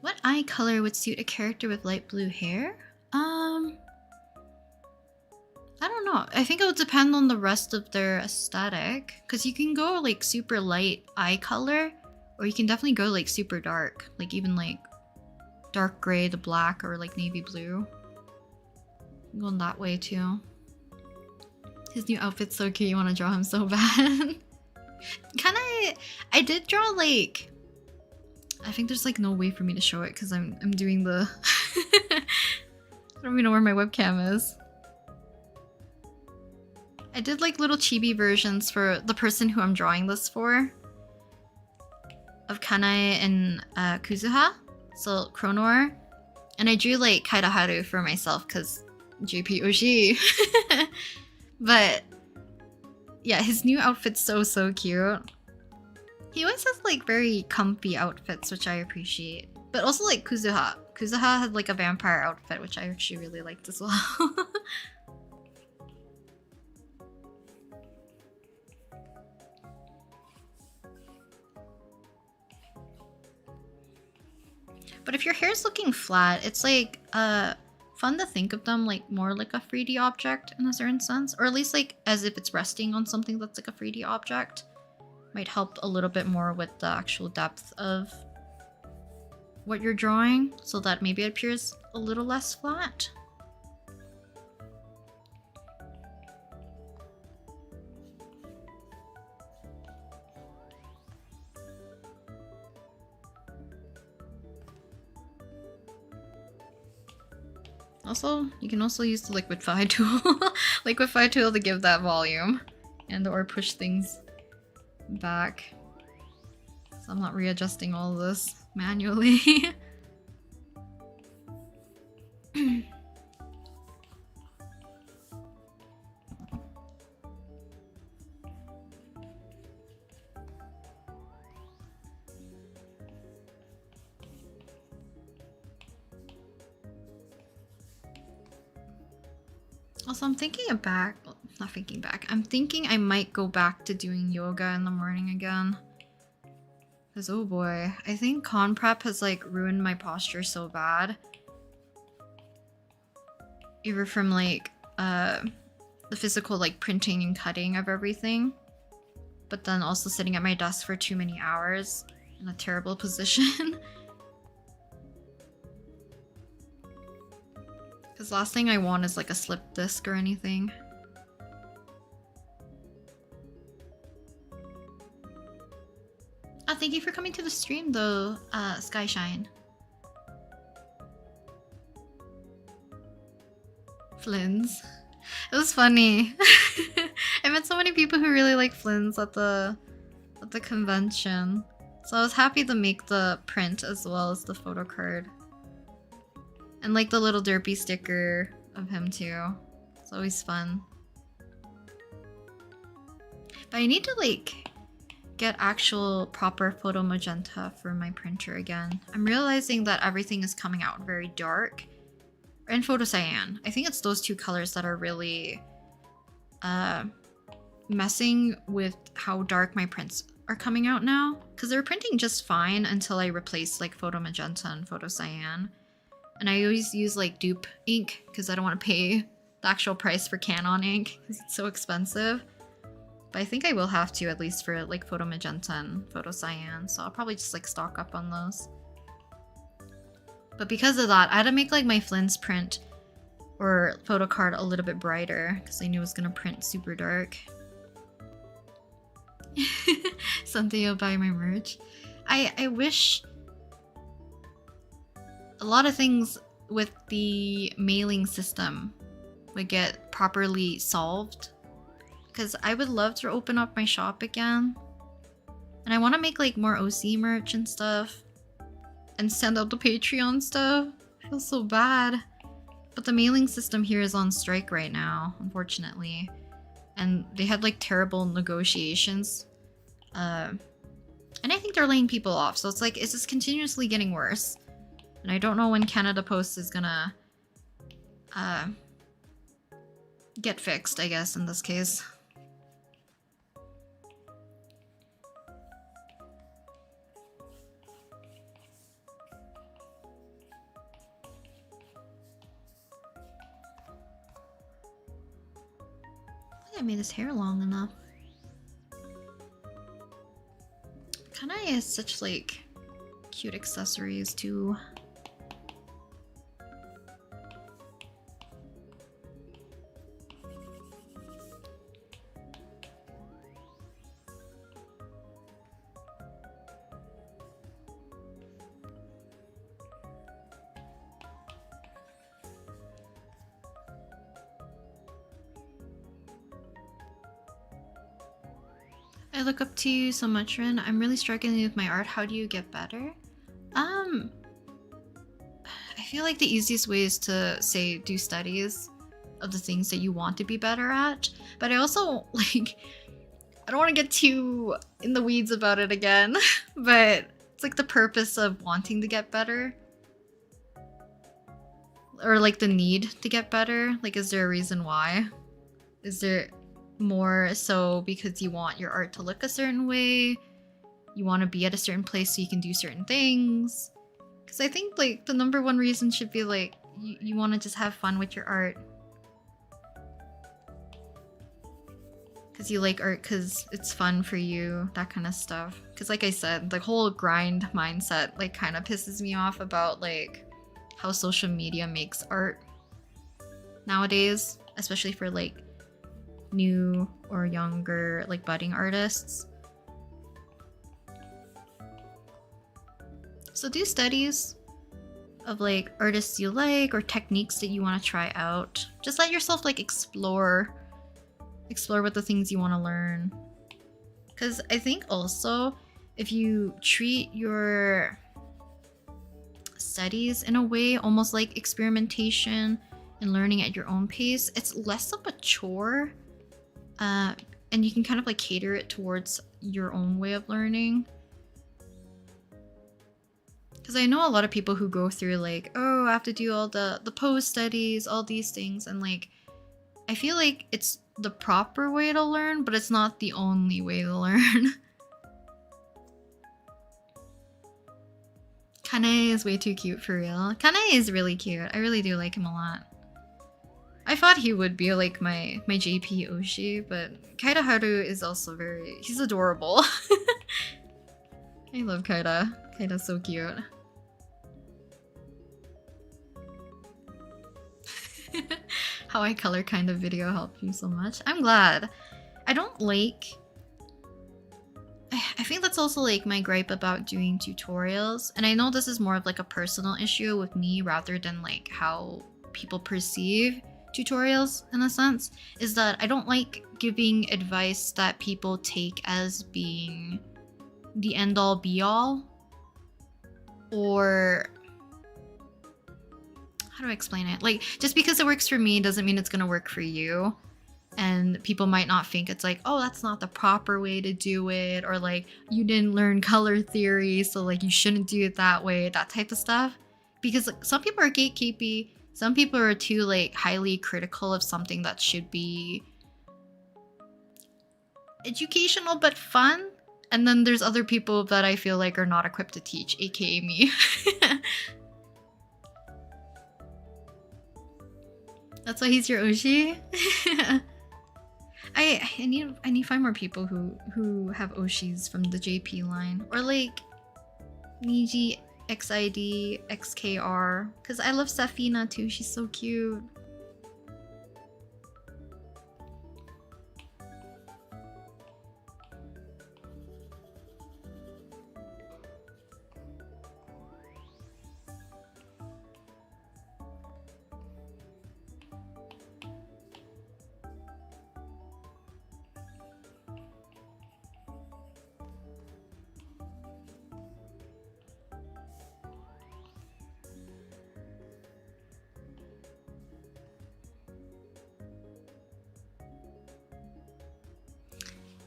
What eye color would suit a character with light blue hair? I don't know. I think it would depend on the rest of their aesthetic. Because you can go like super light eye color, or you can definitely go like super dark. Like even like dark gray to black or like navy blue. I'm going that way too. His new outfit's so cute, you want to draw him so bad. I did draw like... I think there's like no way for me to show it because I'm doing the... I don't even know where my webcam is. I did like little chibi versions for the person who I'm drawing this for. Of Kanae and Kuzuha. So Chronor. And I drew like Kaidaharu for myself because JP Oshi. But yeah, his new outfit's so cute. He always has like very comfy outfits, which I appreciate. But also like Kuzuha. Kuzuha had like a vampire outfit, which I actually really liked as well. But if your hair's looking flat, it's like fun to think of them like more like a 3D object in a certain sense, or at least like as if it's resting on something that's like a 3D object. Might help a little bit more with the actual depth of what you're drawing, so that maybe it appears a little less flat. Also, you can also use the liquify tool. Liquify tool to give that volume and or push things back. So I'm not readjusting all of this manually. Also, I'm thinking back, well, not thinking back. I'm thinking I might go back to doing yoga in the morning again. Because, oh boy, I think con prep has like ruined my posture so bad. Either from like the physical like printing and cutting of everything, but then also sitting at my desk for too many hours in a terrible position. Because last thing I want is like a slip disc or anything. Oh, thank you for coming to the stream though, Skyshine. Flynn's. It was funny. I met so many people who really like Flynn's at the convention. So I was happy to make the print as well as the photo card. And like the little derpy sticker of him too. It's always fun. But I need to like get actual proper photo magenta for my printer again. I'm realizing that everything is coming out very dark. And photo cyan. I think it's those two colors that are really messing with how dark my prints are coming out now, because they're printing just fine until I replace like photo magenta and photo cyan. And I always use like dupe ink because I don't want to pay the actual price for Canon ink because it's so expensive. But I think I will have to, at least for like photo magenta and photo cyan, so I'll probably just like stock up on those. But because of that, I had to make like my Flynn's print or photo card a little bit brighter because I knew it was gonna print super dark. Someday you'll buy my merch. I wish a lot of things with the mailing system would get properly solved, because I would love to open up my shop again, and I want to make like more OC merch and stuff and send out the Patreon stuff. I feel so bad, but the mailing system here is on strike right now, unfortunately, and they had like terrible negotiations, and I think they're laying people off, so it's like it's just continuously getting worse. And I don't know when Canada Post is gonna get fixed, I guess, in this case. I think I made his hair long enough. Kanai has such like cute accessories too. I look up to you so much, Rin. I'm really struggling with my art. How do you get better? I feel like the easiest way is to say do studies of the things that you want to be better at. But I also like, I don't want to get too in the weeds about it again, but it's like the purpose of wanting to get better. Or like the need to get better. Like, is there a reason why? Is there more so because you want your art to look a certain way? You want to be at a certain place so you can do certain things? Because I think like the number one reason should be like you want to just have fun with your art. Because you like art because it's fun for you, that kind of stuff. Because like I said, the whole grind mindset like kind of pisses me off about like how social media makes art nowadays, especially for like new or younger like budding artists. So do studies of like artists you like or techniques that you want to try out. Just let yourself like explore what the things you want to learn. Because I think also if you treat your studies in a way almost like experimentation and learning at your own pace, it's less of a chore, and you can kind of like cater it towards your own way of learning. Because I know a lot of people who go through like, oh, I have to do all the pose studies, all these things, and like I feel like it's the proper way to learn, but it's not the only way to learn. Kane is way too cute for real. Kane is really cute. I really do like him a lot. I thought he would be like my JP Oshi, but Kaida Haru is also he's adorable. I love Kaida. Kaida's so cute. How I color kind of video helped you so much. I'm glad. I don't like... I think that's also like my gripe about doing tutorials. And I know this is more of like a personal issue with me rather than like how people perceive tutorials in a sense. Is that I don't like giving advice that people take as being the end all be all. Or... how do I explain it? Like, just because it works for me doesn't mean it's gonna work for you. And people might not think it's like, oh, that's not the proper way to do it. Or like, you didn't learn color theory, so like you shouldn't do it that way, that type of stuff. Because like, some people are gatekeepy. Some people are too like highly critical of something that should be educational but fun. And then there's other people that I feel like are not equipped to teach, aka me. That's why he's your Oshi? I need to find more people who have Oshis from the JP line. Or like Niji, XID, XKR. Because I love Safina too, she's so cute.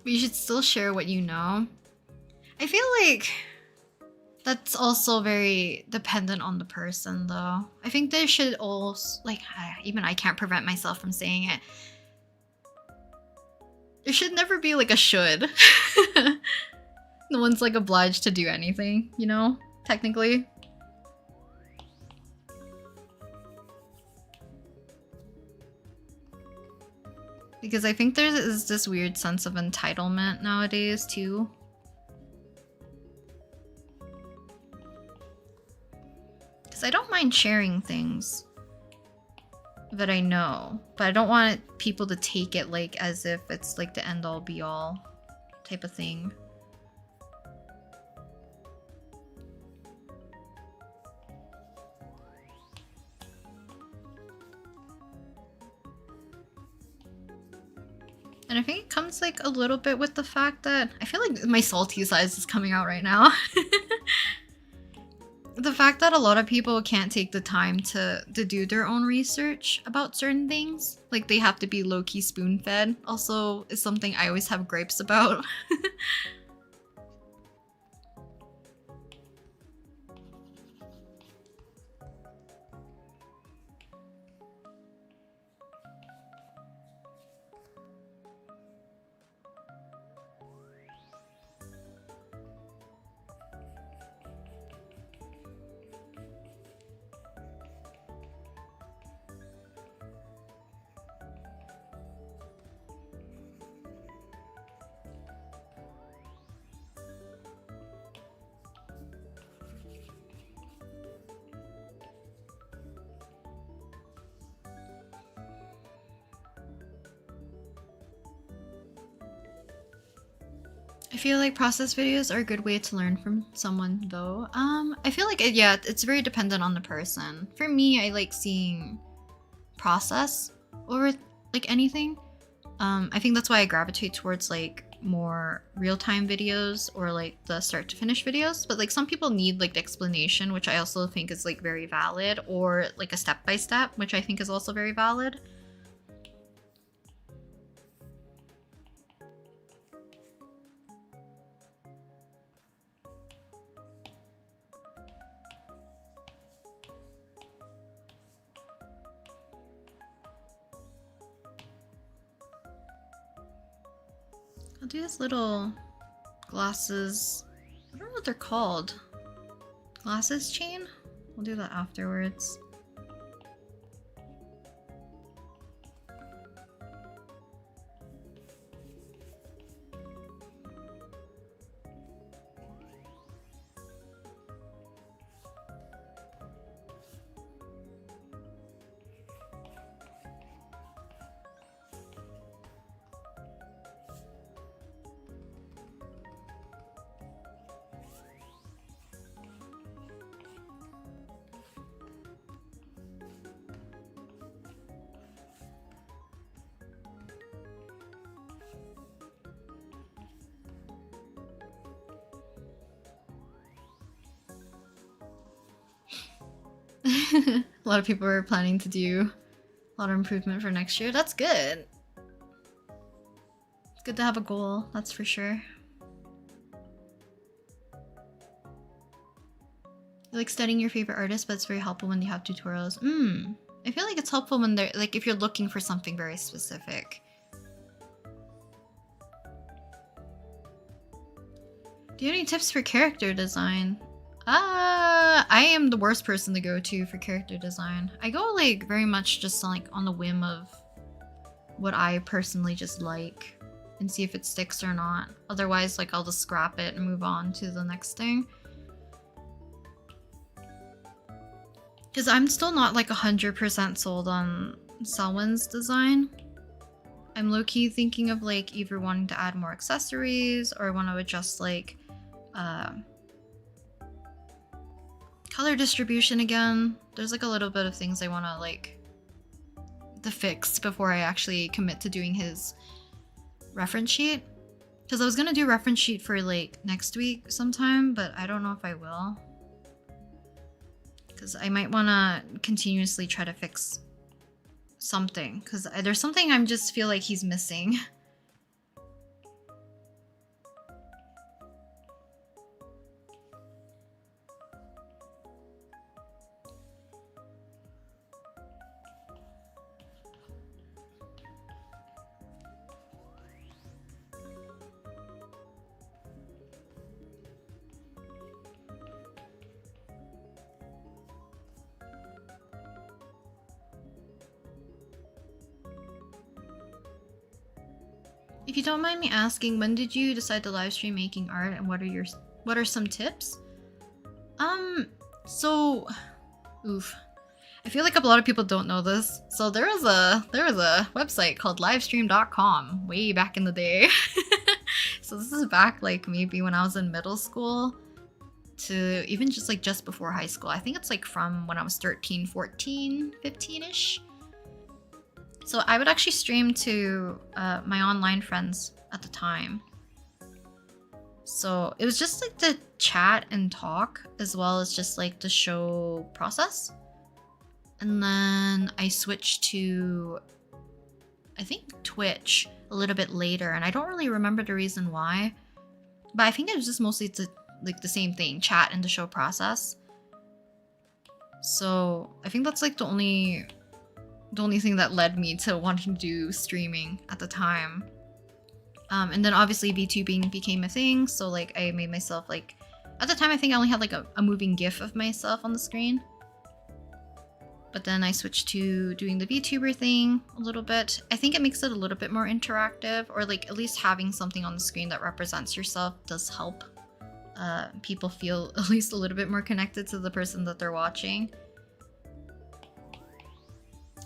But you should still share what you know. I feel like that's also very dependent on the person though. I think there should also, like, even I can't prevent myself from saying it. There should never be like a should. No one's like obliged to do anything, you know, technically. Because I think there is this weird sense of entitlement nowadays too. Because I don't mind sharing things that I know, but I don't want people to take it like as if it's like the end all be all type of thing. And I think it comes like a little bit with the fact that I feel like my salty size is coming out right now. The fact that a lot of people can't take the time to do their own research about certain things. Like they have to be low-key spoon-fed also is something I always have gripes about. I feel like process videos are a good way to learn from someone though. I feel like yeah, it's very dependent on the person. For me, I like seeing process over like anything. I think that's why I gravitate towards like more real-time videos or like the start to finish videos. But like some people need like the explanation, which I also think is like very valid, or like a step-by-step, which I think is also very valid. I'll do this little glasses. I don't know what they're called. Glasses chain? We'll do that afterwards. A lot of people are planning to do a lot of improvement for next year. That's good. It's good to have a goal, that's for sure. You like studying your favorite artist, but it's very helpful when they have tutorials. I feel like it's helpful when they're like if you're looking for something very specific. Do you have any tips for character design? I am the worst person to go to for character design. I go like very much just like on the whim of what I personally just like and see if it sticks or not. Otherwise, like I'll just scrap it and move on to the next thing. Because I'm still not like 100% sold on Selwyn's design. I'm low-key thinking of like either wanting to add more accessories or I want to adjust like color distribution again. There's like a little bit of things I want to like to fix before I actually commit to doing his reference sheet. Because I was gonna do reference sheet for like next week sometime, but I don't know if I will. Because I might want to continuously try to fix something. Because there's something I just feel like he's missing. If you don't mind me asking, when did you decide to live stream making art and what are some tips? So I feel like a lot of people don't know this. So there was a website called livestream.com way back in the day. So this is back like maybe when I was in middle school to even just before high school. I think it's like from when I was 13, 14, 15-ish. So I would actually stream to my online friends at the time. So it was just like the chat and talk as well as just like the show process. And then I switched to, I think, Twitch a little bit later. And I don't really remember the reason why. But I think it was just mostly the same thing, chat and the show process. So I think that's like the only thing that led me to wanting to do streaming at the time. And then obviously VTubing became a thing, so like I made myself like, at the time I think I only had like a moving GIF of myself on the screen. But then I switched to doing the VTuber thing a little bit. I think it makes it a little bit more interactive, or like at least having something on the screen that represents yourself does help people feel at least a little bit more connected to the person that they're watching.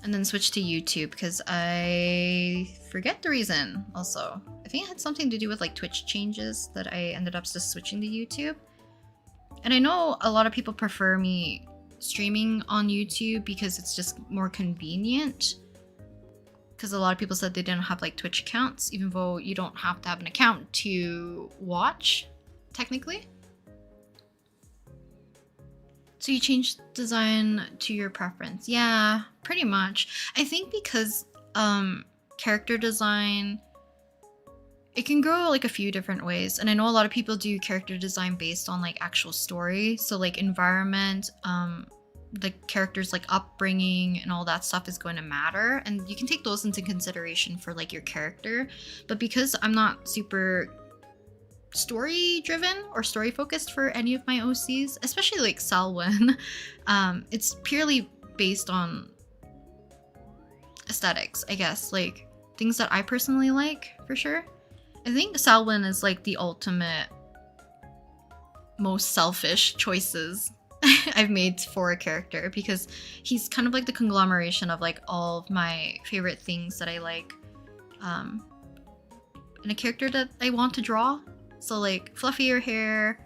And then switch to YouTube because I forget the reason also. I think it had something to do with like Twitch changes that I ended up just switching to YouTube. And I know a lot of people prefer me streaming on YouTube because it's just more convenient. Because a lot of people said they didn't have like Twitch accounts, even though you don't have to have an account to watch, technically. So you changed design to your preference. Yeah, pretty much. I think because character design, it can go like a few different ways. And I know a lot of people do character design based on like actual story. So like environment, the character's like upbringing and all that stuff is going to matter. And you can take those into consideration for like your character. But because I'm not super story driven or story focused for any of my OCs, especially like Selwyn, it's purely based on aesthetics, I guess, like things that I personally like for sure. I think Selwyn is like the ultimate most selfish choices I've made for a character because he's kind of like the conglomeration of like all of my favorite things that I like in a character that I want to draw. So like fluffier hair,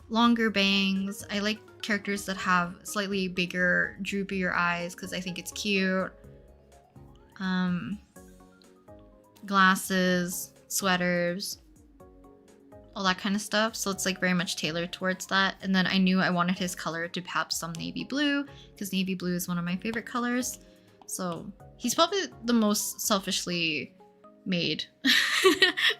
longer bangs. I like characters that have slightly bigger, droopier eyes because I think it's cute. Glasses, sweaters, all that kind of stuff. So it's like very much tailored towards that. And then I knew I wanted his color to have some navy blue because navy blue is one of my favorite colors. So he's probably the most selfishly made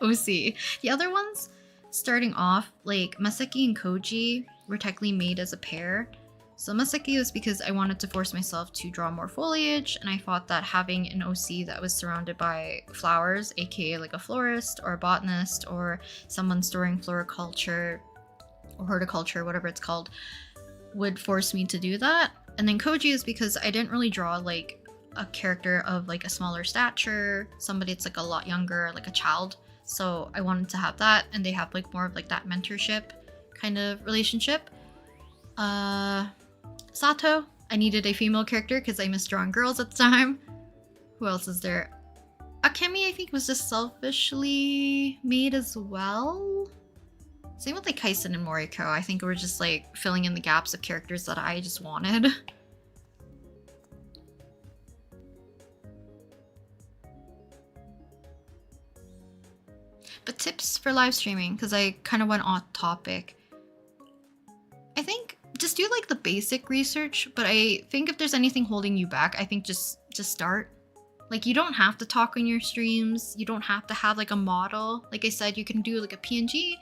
OC. The other ones, starting off, like Masaki and Koji were technically made as a pair. So Maseki was because I wanted to force myself to draw more foliage, and I thought that having an OC that was surrounded by flowers, aka like a florist or a botanist or someone storing floriculture or horticulture, whatever it's called, would force me to do that. And then Koji is because I didn't really draw like a character of like a smaller stature, somebody that's like a lot younger, like a child. So I wanted to have that, and they have like more of like that mentorship kind of relationship. Sato, I needed a female character because I missed drawing girls at the time. Who else is there? Akemi, I think, was just selfishly made as well. Same with like Kaisen and Moriko. I think we're just like filling in the gaps of characters that I just wanted. But tips for live streaming, because I kind of went off topic. I think just do like the basic research, but I think if there's anything holding you back, I think just start. Like, you don't have to talk on your streams. You don't have to have like a model. Like I said, you can do like a PNG.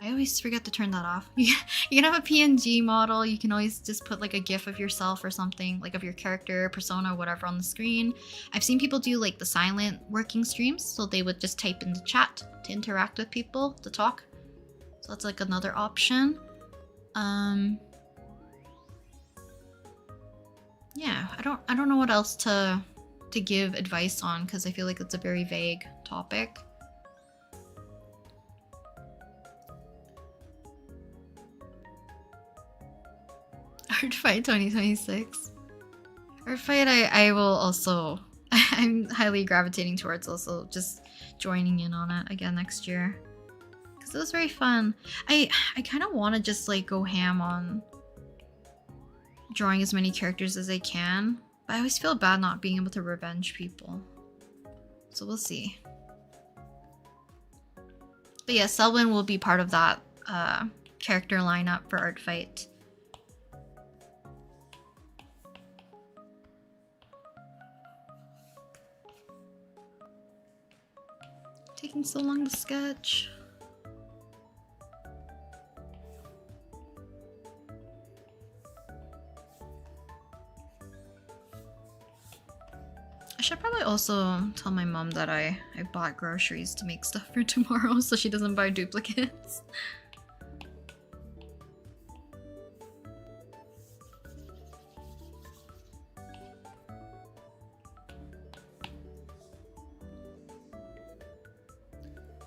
I always forget to turn that off. You can have a PNG model. You can always just put like a GIF of yourself or something, like of your character, persona, whatever on the screen. I've seen people do like the silent working streams, so they would just type in the chat to interact with people, to talk. So that's like another option. Yeah, I don't know what else to give advice on, because I feel like it's a very vague topic. Art Fight 2026. Art Fight, I will also... I'm highly gravitating towards also just joining in on it again next year. Because it was very fun. I kind of want to just like go ham on drawing as many characters as I can. But I always feel bad not being able to revenge people. So we'll see. But yeah, Selwyn will be part of that character lineup for Art Fight. Taking so long to sketch. I should probably also tell my mom that I bought groceries to make stuff for tomorrow so she doesn't buy duplicates.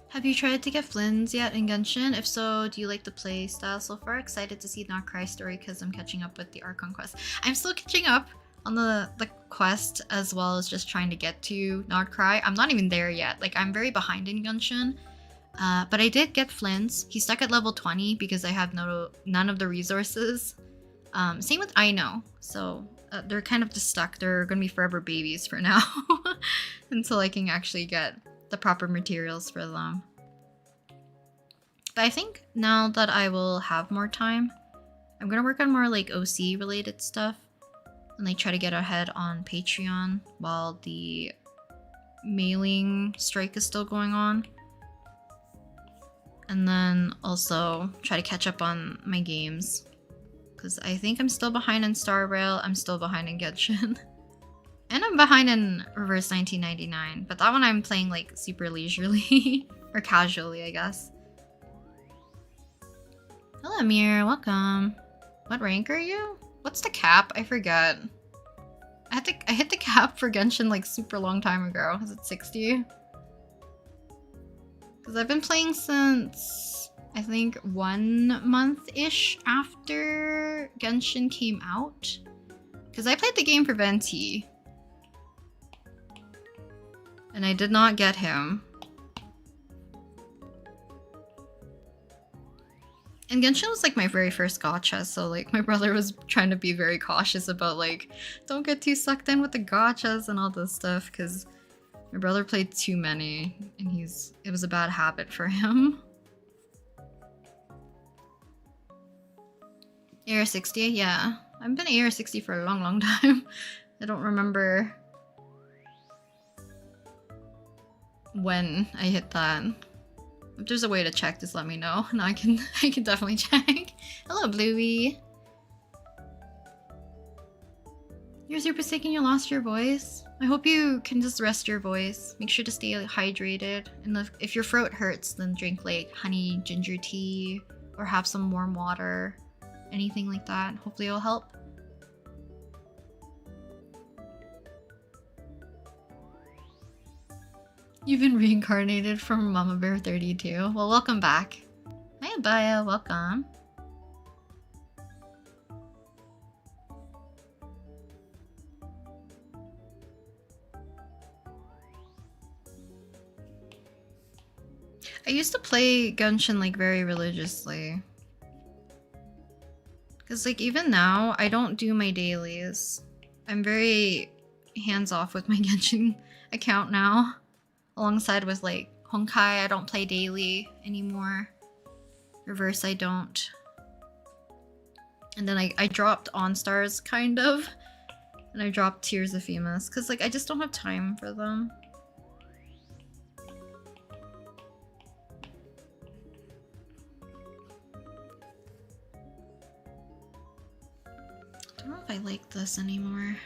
Have you tried to get Flynn's yet in Genshin? If so, do you like the play style so far? Excited to see Not Cry story because I'm catching up with the Archon quest. I'm still catching up on the quest, as well as just trying to get to Not Cry. I'm not even there yet. Like, I'm very behind in Genshin. But I did get Flynn's. He's stuck at level 20 because I have none of the resources. Same with Aino. So they're kind of just stuck. They're gonna be forever babies for now until I can actually get the proper materials for them. But I think now that I will have more time, I'm gonna work on more like OC related stuff and like try to get ahead on Patreon while the mailing strike is still going on. And then also try to catch up on my games, because I think I'm still behind in Star Rail, I'm still behind in Genshin. And I'm behind in Reverse 1999, but that one I'm playing like super leisurely or casually, I guess. Hello, Amir. Welcome. What rank are you? What's the cap? I forget. I hit the cap for Genshin like super long time ago. Is it 60? Because I've been playing since I think 1 month-ish after Genshin came out. Because I played the game for Venti. And I did not get him. And Genshin was like my very first gacha, so like my brother was trying to be very cautious about like, don't get too sucked in with the gachas and all this stuff, because my brother played too many and it was a bad habit for him. AR 60, yeah. I've been AR 60 for a long time. I don't remember when I hit that. If there's a way to check, just let me know and I can definitely check. Hello, Bluey. You're super sick and you lost your voice. I hope you can just rest your voice. Make sure to stay hydrated. And if your throat hurts, then drink like honey ginger tea or have some warm water. Anything like that. Hopefully it'll help. You've been reincarnated from Mama Bear 32. Well, welcome back. Hi, Byebye. Welcome. I used to play Genshin like very religiously. Cause like even now, I don't do my dailies. I'm very hands off with my Genshin account now. Alongside with like Honkai, I don't play daily anymore. Reverse, I don't. And then I dropped On Stars kind of. And I dropped Tears of Femus. Cause like I just don't have time for them. I don't know if I like this anymore.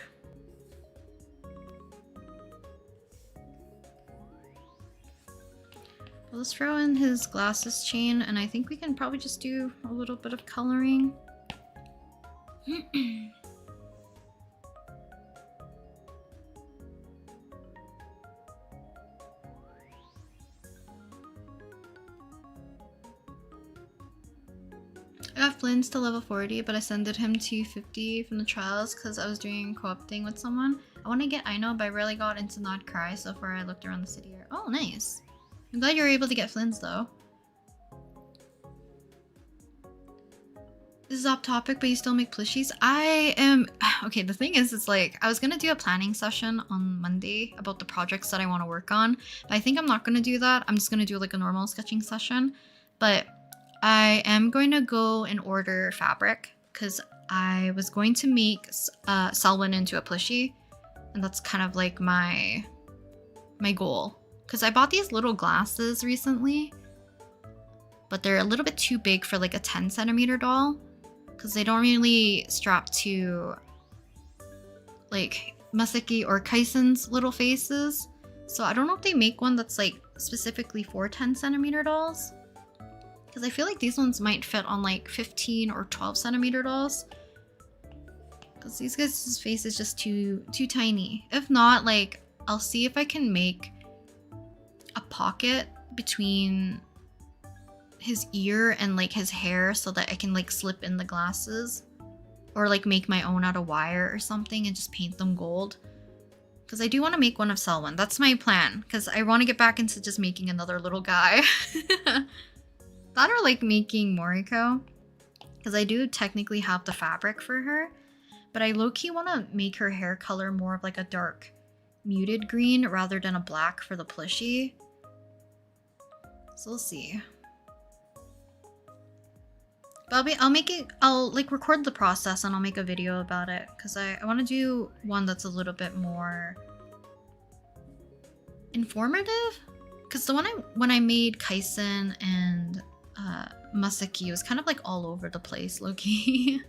Well, let's throw in his glasses chain, and I think we can probably just do a little bit of coloring. I got Flynn's to level 40, but I sended him to 50 from the trials because I was doing a co-op thing with someone. I want to get Aino, but I rarely got into Not Cry. So far, I looked around the city. Oh, nice. I'm glad you were able to get Flynn's though. This is off topic, but you still make plushies? I am... Okay, the thing is, it's like, I was gonna do a planning session on Monday about the projects that I want to work on, but I think I'm not gonna do that. I'm just gonna do like a normal sketching session. But I am going to go and order fabric, because I was going to make Selwyn into a plushie, and that's kind of like my goal. Because I bought these little glasses recently, but they're a little bit too big for like a 10 centimeter doll. Because they don't really strap to like Masaki or Kaisen's little faces. So I don't know if they make one that's like specifically for 10 centimeter dolls. Because I feel like these ones might fit on like 15 or 12 centimeter dolls. Because these guys' face is just too tiny. If not, like, I'll see if I can make a pocket between his ear and like his hair so that I can like slip in the glasses. Or like make my own out of wire or something and just paint them gold. Because I do want to make one of Selwyn. That's my plan. Because I want to get back into just making another little guy. That or like making Moriko. Because I do technically have the fabric for her. But I low-key want to make her hair color more of like a dark muted green rather than a black for the plushie. So we'll see. But I'll like record the process and I'll make a video about it. Because I want to do one that's a little bit more informative. Because the one when I made Kaisen and Masaki, was kind of like all over the place, low-key.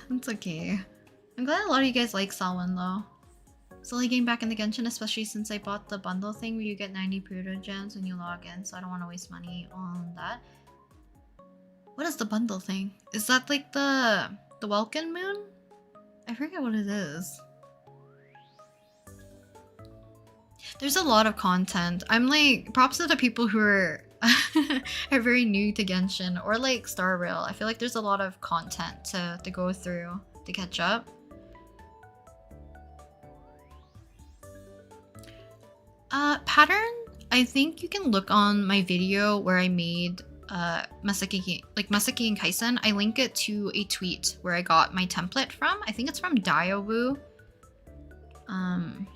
It's okay. I'm glad a lot of you guys like Selwyn though. Slowly getting back into Genshin, especially since I bought the bundle thing where you get 90 Prudo gems when you log in, so I don't want to waste money on that. What is the bundle thing? Is that like the Welkin Moon? I forget what it is. There's a lot of content. I'm like, props to the people who are are very new to Genshin or like Star Rail. I feel like there's a lot of content to go through to catch up. Pattern? I think you can look on my video where I made Masaki and Kaisen. I link it to a tweet where I got my template from. I think it's from Diowu. I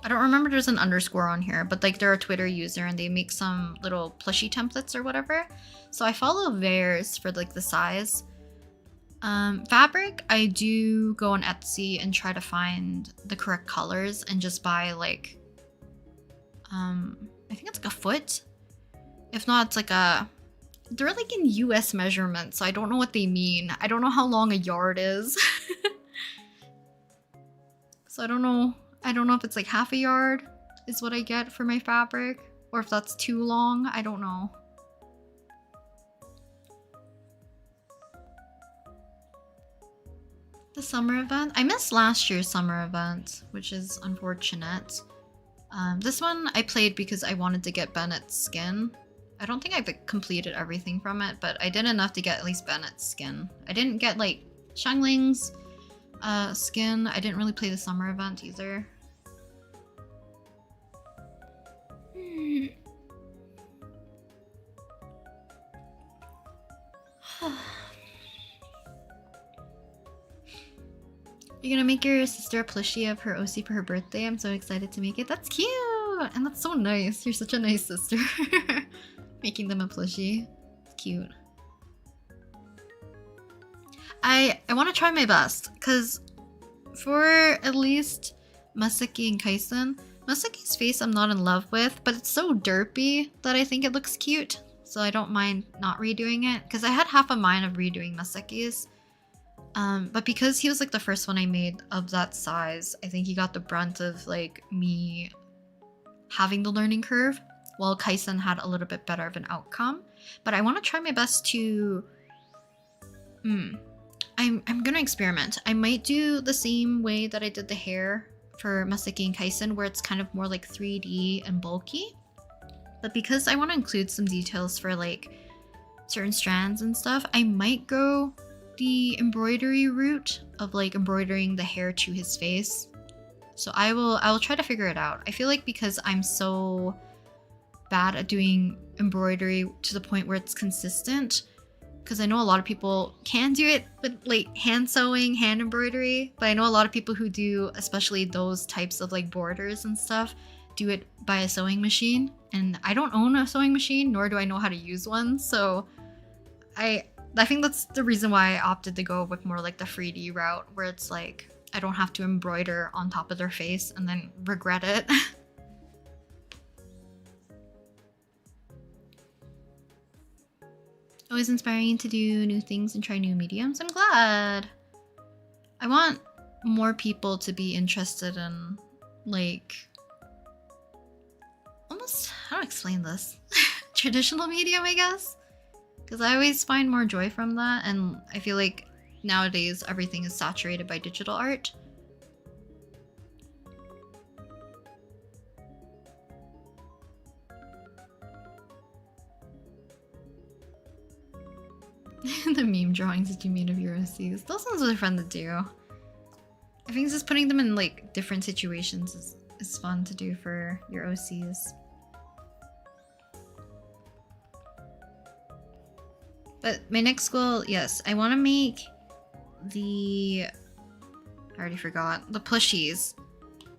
don't remember there's an underscore on here, but like they're a Twitter user and they make some little plushie templates or whatever. So I follow theirs for like the size. Fabric, I do go on Etsy and try to find the correct colors and just buy like, I think it's like a foot. If not, it's like they're like in US measurements, so I don't know what they mean. I don't know how long a yard is. So I don't know if it's like half a yard is what I get for my fabric, or if that's too long, I don't know. The summer event? I missed last year's summer event, which is unfortunate. This one I played because I wanted to get Bennett's skin. I don't think I've completed everything from it, but I did enough to get at least Bennett's skin. I didn't get like Xiangling's skin. I didn't really play the summer event either. You're gonna make your sister a plushie of her OC for her birthday. I'm so excited to make it. That's cute! And that's so nice. You're such a nice sister. Making them a plushie. It's cute. I want to try my best, because for at least Masaki and Kaisen, Masaki's face I'm not in love with, but it's so derpy that I think it looks cute. So I don't mind not redoing it, because I had half a mind of redoing Masaki's. But because he was like the first one I made of that size, I think he got the brunt of like me having the learning curve, while Kaisen had a little bit better of an outcome. But I want to try my best to... I'm gonna experiment. I might do the same way that I did the hair for Masaki and Kaisen, where it's kind of more like 3D and bulky. But because I want to include some details for like certain strands and stuff, I might go the embroidery route of like embroidering the hair to his face. So I will try to figure it out. I feel like because I'm so bad at doing embroidery to the point where it's consistent, because I know a lot of people can do it with like hand sewing, hand embroidery, but I know a lot of people who do, especially those types of like borders and stuff, do it by a sewing machine. And I don't own a sewing machine, nor do I know how to use one. So I think that's the reason why I opted to go with more like the 3D route, where it's like I don't have to embroider on top of their face and then regret it. Always inspiring to do new things and try new mediums. I'm glad. I want more people to be interested in like almost, how do I explain this? Traditional medium, I guess. Because I always find more joy from that, and I feel like nowadays everything is saturated by digital art. The meme drawings that you made of your OCs. Those ones are fun to do. I think just putting them in like different situations is fun to do for your OCs. But my next goal, yes, I want to make I already forgot, the plushies.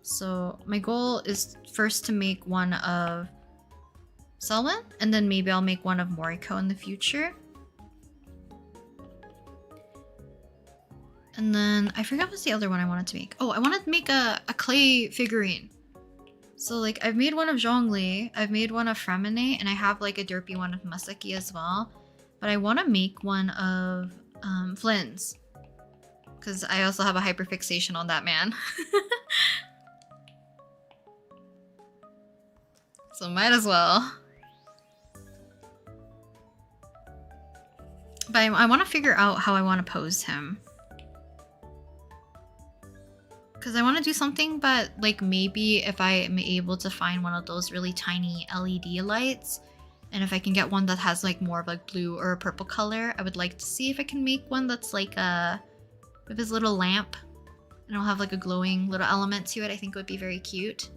So my goal is first to make one of Selwyn, and then maybe I'll make one of Moriko in the future. And then I forgot what's the other one I wanted to make. Oh, I wanted to make a clay figurine. So like I've made one of Zhongli, I've made one of Fremine, and I have like a derpy one of Masaki as well. But I want to make one of Flynn's, because I also have a hyperfixation on that man. So might as well. But I want to figure out how I want to pose him. Because I want to do something, but like maybe if I am able to find one of those really tiny LED lights, and if I can get one that has like more of like blue or a purple color, I would like to see if I can make one that's like with his little lamp, and it'll have like a glowing little element to it. I think it would be very cute.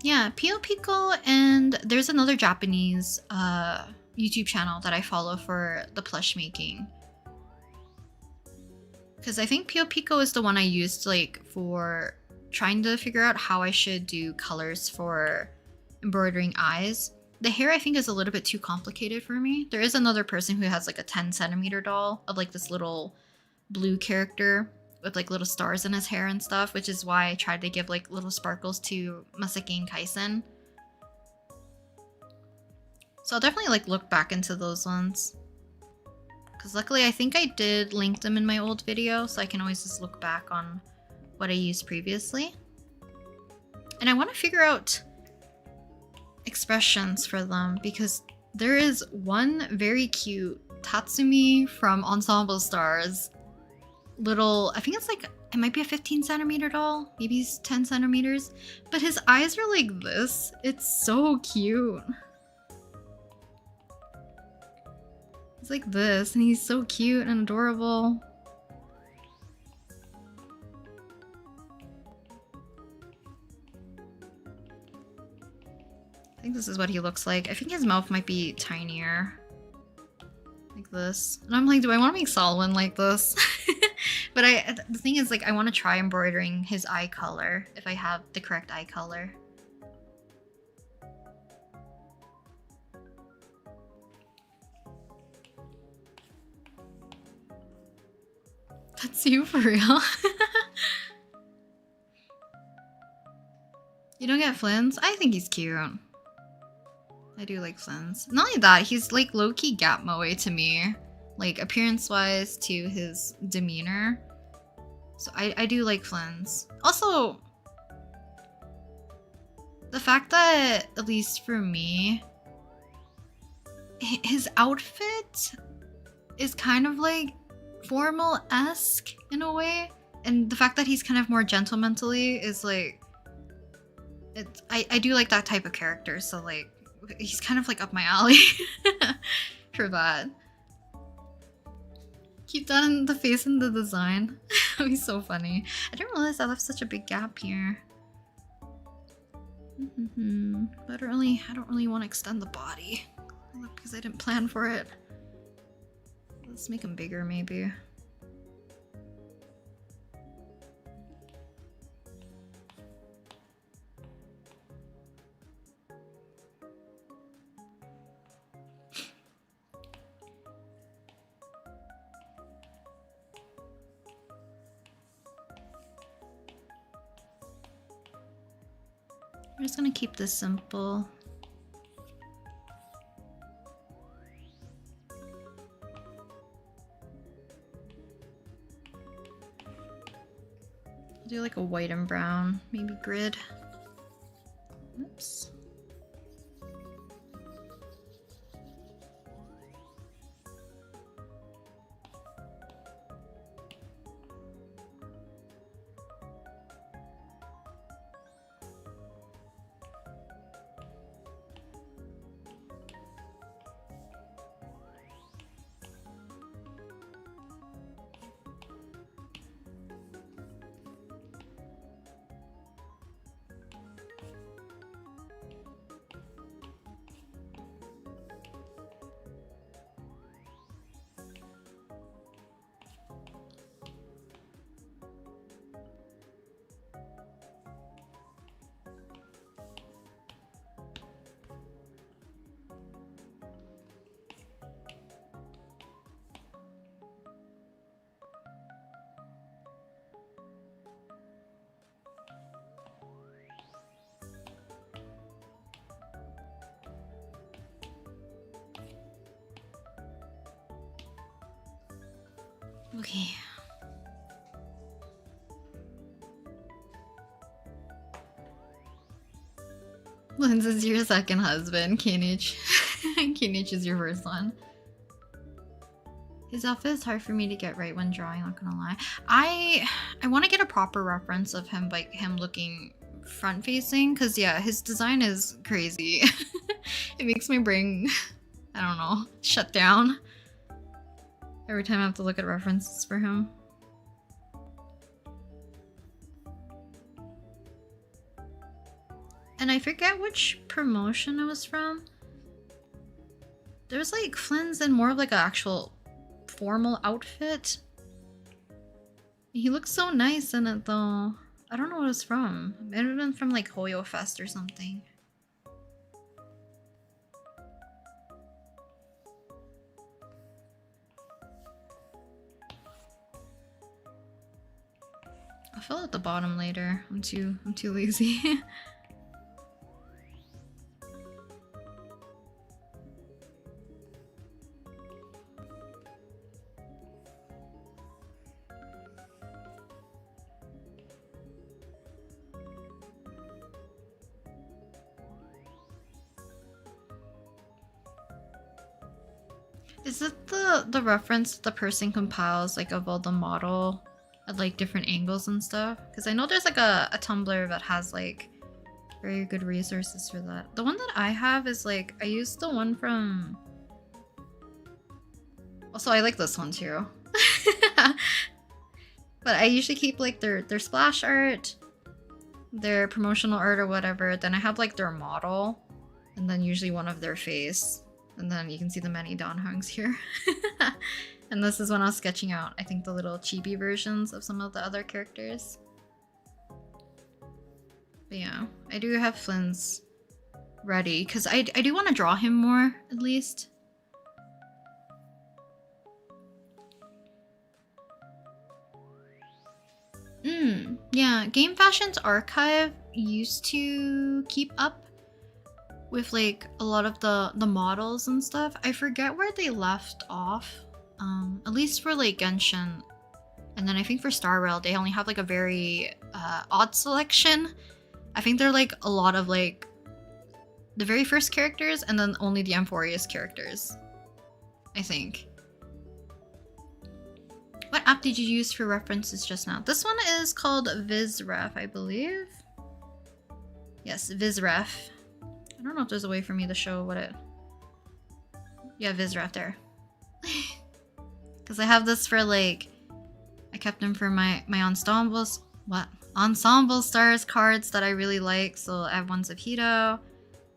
Yeah, Pio Pico, and there's another Japanese YouTube channel that I follow for the plush making. Because I think Pio Pico is the one I used like for trying to figure out how I should do colors for embroidering eyes. The hair I think is a little bit too complicated for me. There is another person who has like a 10 cm doll of like this little blue character with like little stars in his hair and stuff, which is why I tried to give like little sparkles to Masaki and Kaisen. So I'll definitely like look back into those ones. Because luckily I think I did link them in my old video, so I can always just look back on what I used previously. And I want to figure out expressions for them because there is one very cute Tatsumi from Ensemble Stars. Little, I think it's like, it might be a 15 cm doll, maybe he's 10 centimeters, but his eyes are like this. It's so cute. He's like this, and he's so cute and adorable. I think this is what he looks like. I think his mouth might be tinier. Like this. And I'm like, do I want to make Solomon like this? But the thing is, like, I want to try embroidering his eye color if I have the correct eye color. That's you for real? You don't get Flynn's? I think he's cute. I do like Flynn's. Not only that, he's like low-key Gap Moe to me. Like appearance-wise to his demeanor. So I do like Flynn's. Also, the fact that, at least for me, his outfit is kind of like formal-esque in a way. And the fact that he's kind of more gentlemanly is like, I do like that type of character, so like, he's kind of like up my alley for that. Keep down the face and the design. That'd be so funny. I didn't realize I left such a big gap here. But I don't really want to extend the body because I didn't plan for it. Let's make him bigger, maybe. I'm just gonna keep this simple. I'll do like a white and brown, maybe grid. Oops. Okay. Lens is your second husband, Kinich. Kinich is your first one. His outfit is hard for me to get right when drawing, not gonna lie. I want to get a proper reference of him, like him looking front facing, because yeah, his design is crazy. It makes my brain, I don't know, shut down every time I have to look at references for him. And I forget which promotion it was from. There's like Flynn's in more of like an actual formal outfit. He looks so nice in it though. I don't know what it's from. It might have been from like Hoyo Fest or something. I'll fill out the bottom later. I'm too lazy. Is it the reference the person compiles like of all the model at like different angles and stuff? Because I know there's like a Tumblr that has like very good resources for that. The one that I have is like I used the one from. Also, I like this one too. But I usually keep like their splash art, their promotional art or whatever. Then I have like their model, and then usually one of their face. And then you can see the many Donhongs here. And this is when I was sketching out, I think, the little chibi versions of some of the other characters. But yeah, I do have Flynn's ready, because I do want to draw him more, at least. Yeah, Game Fashion's archive used to keep up with like a lot of the models and stuff. I forget where they left off. At least for like Genshin. And then I think for Star Rail they only have like a very odd selection. I think they're like a lot of like the very first characters and then only the Amphorius characters. I think. What app did you use for references just now? This one is called VizRef, I believe. Yes, VizRef. I don't know if there's a way for me to show what it... Yeah, VizRef there. Because I have this for like... I kept them for my ensembles... What? Ensemble Stars cards that I really like. So I have ones of Hito,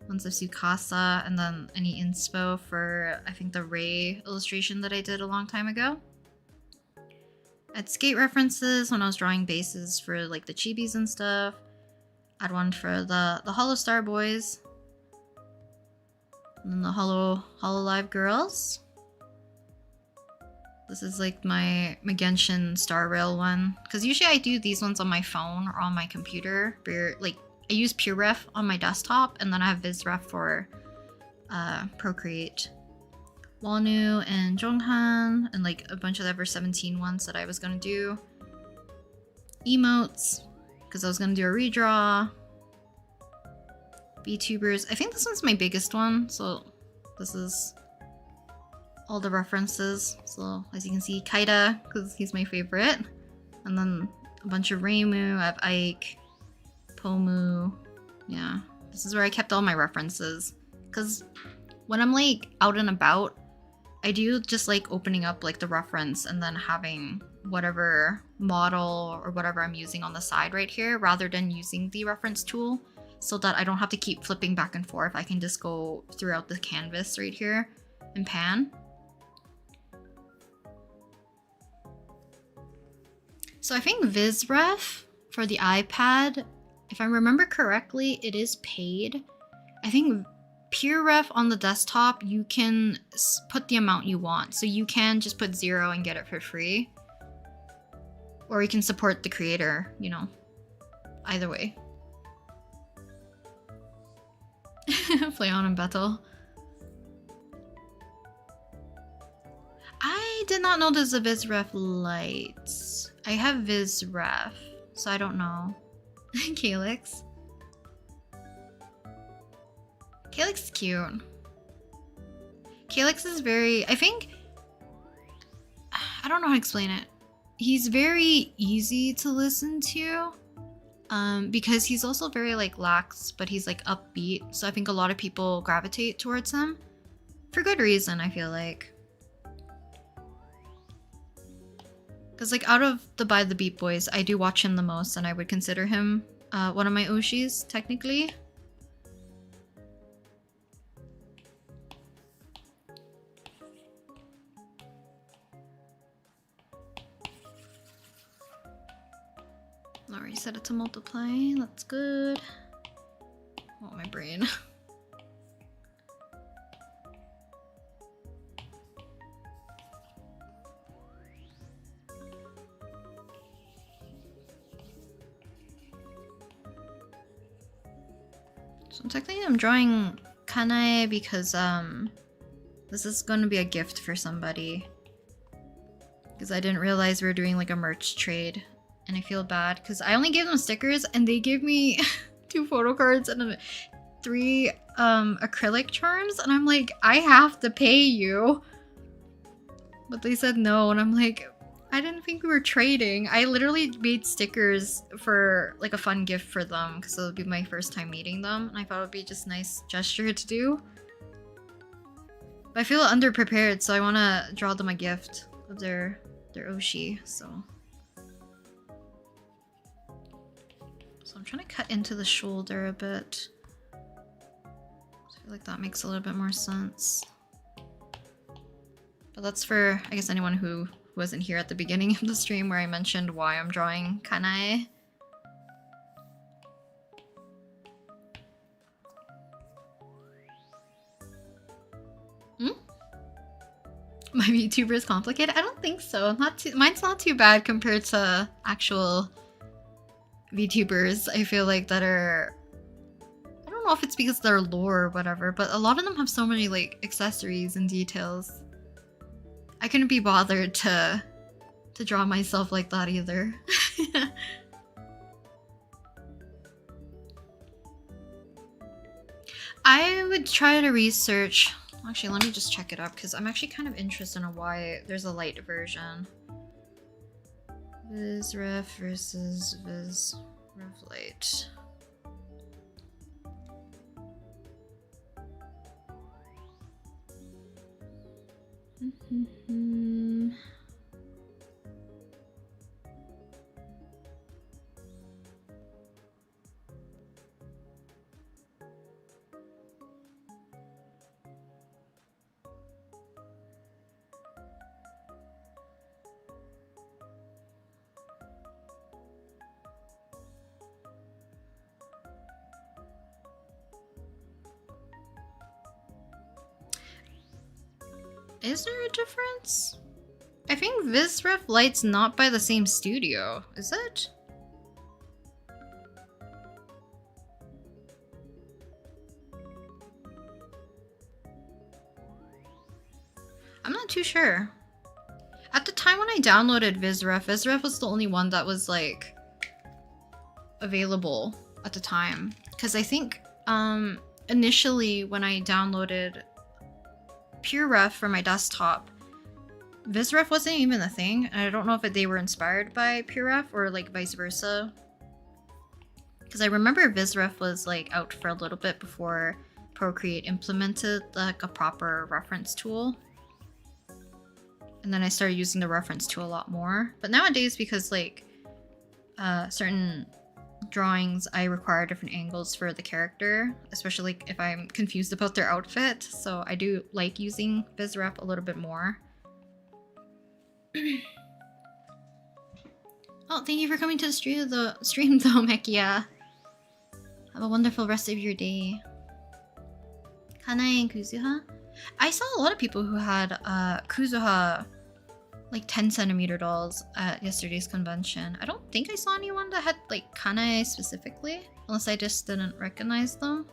ones of Tsukasa, and then any inspo for, I think, the Rei illustration that I did a long time ago. I had skate references when I was drawing bases for like the chibis and stuff. I had one for the Hollow Star Boys. And then the Hololive Girls. This is like my Genshin Star Rail one. Because usually I do these ones on my phone or on my computer. Like I use PureRef on my desktop, and then I have VizRef for Procreate. Wonu and Jonghan, and like a bunch of the Ever 17 ones that I was gonna do. Emotes, because I was gonna do a redraw. VTubers. I think this one's my biggest one, so this is all the references. So as you can see, Kaida, because he's my favorite. And then a bunch of Reimu, I have Ike, Pomu. Yeah, this is where I kept all my references. Because when I'm like out and about, I do just like opening up like the reference and then having whatever model or whatever I'm using on the side right here, rather than using the reference tool, so that I don't have to keep flipping back and forth. I can just go throughout the canvas right here and pan. So I think VizRef for the iPad, if I remember correctly, it is paid. I think PureRef on the desktop, you can put the amount you want. So you can just put 0 and get it for free. Or you can support the creator, you know, either way. Play on and battle. I did not know there's a VizRef Lite. I have VizRef, so I don't know. Calyx. Calyx is cute. Calyx is very, I think, I don't know how to explain it. He's very easy to listen to, because he's also very like lax, but he's like upbeat. So I think a lot of people gravitate towards him for good reason, I feel like. Because like out of the By the Beat Boys, I do watch him the most, and I would consider him one of my Oshis, technically. back to multiply. That's good. Oh, my brain. So technically I'm drawing Kanae because this is going to be a gift for somebody. Because I didn't realize we were doing like a merch trade. And I feel bad because I only gave them stickers and they gave me 2 photo cards and 3 acrylic charms. And I'm like, I have to pay you. But they said no. And I'm like, I didn't think we were trading. I literally made stickers for like a fun gift for them because it would be my first time meeting them. And I thought it would be just a nice gesture to do. But I feel underprepared, so I want to draw them a gift of their Oshi, so I'm trying to cut into the shoulder a bit. I feel like that makes a little bit more sense. But that's for, I guess, anyone who wasn't here at the beginning of the stream where I mentioned why I'm drawing Kanae. My VTuber is complicated? I don't think so. Mine's not too bad compared to actual VTubers. I feel like that are... I don't know if it's because they're lore or whatever, but a lot of them have so many like accessories and details. I couldn't be bothered to draw myself like that either. I would try to research... Actually, let me just check it up because I'm actually kind of interested in why there's a light version. Vizref versus Vizref Light. Is there a difference? I think Vizref Light's not by the same studio, is it? I'm not too sure. At the time when I downloaded Vizref was the only one that was like available at the time. Because I think initially when I downloaded PureRef for my desktop, Vizref wasn't even a thing, and I don't know if they were inspired by PureRef or like vice versa. Because I remember Vizref was like out for a little bit before Procreate implemented like a proper reference tool. And then I started using the reference tool a lot more. But nowadays, because like certain drawings, I require different angles for the character, especially like if I'm confused about their outfit. So I do like using Vizref a little bit more. Oh, thank you for coming to the stream though, Mekia. Have a wonderful rest of your day. Kanae and Kuzuha? I saw a lot of people who had Kuzuha like 10cm dolls at yesterday's convention. I don't think I saw anyone that had like Kanae specifically, unless I just didn't recognize them.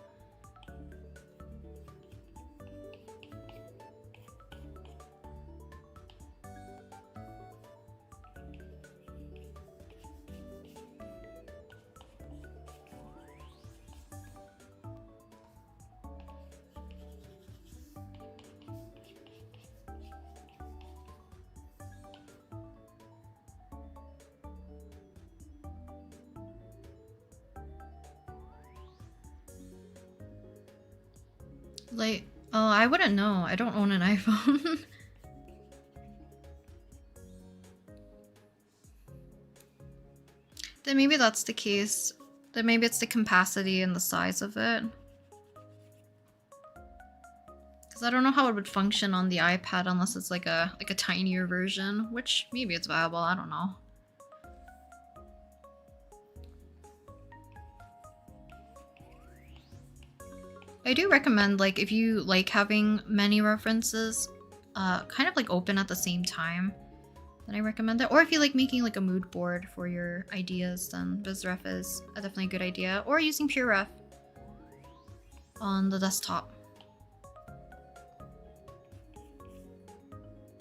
Like, oh, I wouldn't know. I don't own an iPhone. Then maybe that's the case. Then maybe it's the capacity and the size of it. Because I don't know how it would function on the iPad unless it's like a tinier version, which maybe it's viable. I don't know. I do recommend, like, if you like having many references kind of like open at the same time, then I recommend it. Or if you like making like a mood board for your ideas, then BizRef is a definitely good idea. Or using PureRef on the desktop.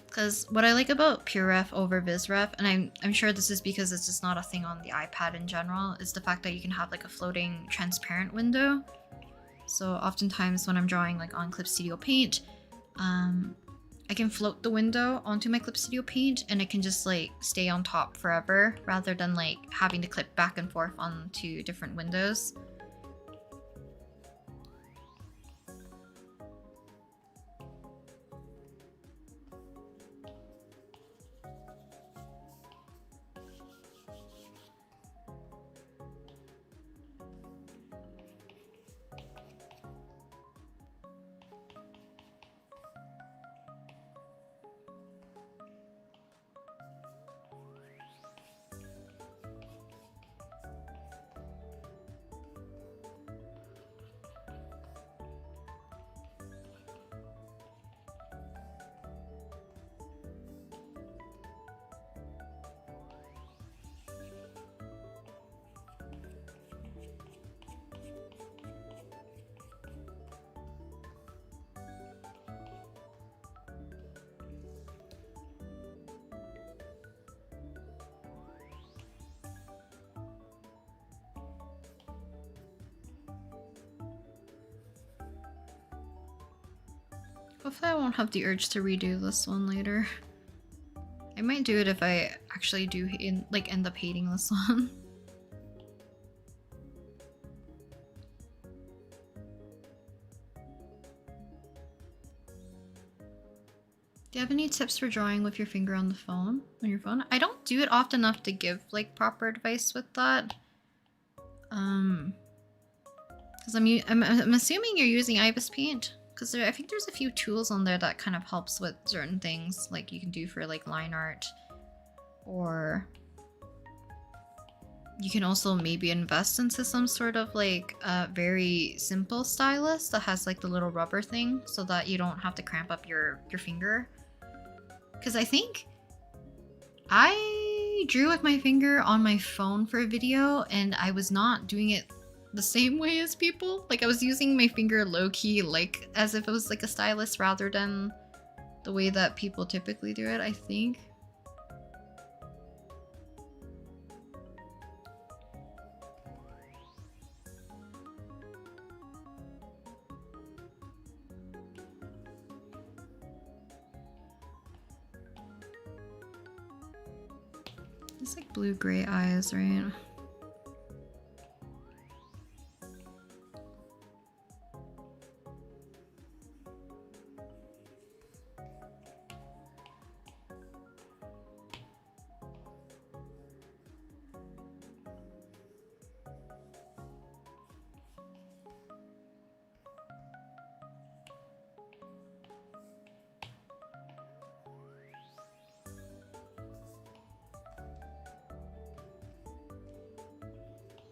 Because what I like about PureRef over BizRef, and I'm sure this is because it's just not a thing on the iPad in general, is the fact that you can have like a floating transparent window. So oftentimes when I'm drawing like on Clip Studio Paint, I can float the window onto my Clip Studio Paint and it can just like stay on top forever rather than like having to clip back and forth onto different windows. Hopefully I won't have the urge to redo this one later. I might do it if I actually do end up hating this one. Do you have any tips for drawing with your finger on your phone? I don't do it often enough to give like proper advice with that. Because I'm assuming you're using Ibis Paint. Because I think there's a few tools on there that kind of helps with certain things, like you can do for like line art, or you can also maybe invest into some sort of like very simple stylus that has like the little rubber thing so that you don't have to cramp up your finger. Because I think I drew with my finger on my phone for a video and I was not doing it the same way as people. Like I was using my finger low-key, like as if it was like a stylus rather than the way that people typically do it, I think. It's like blue-gray eyes, right?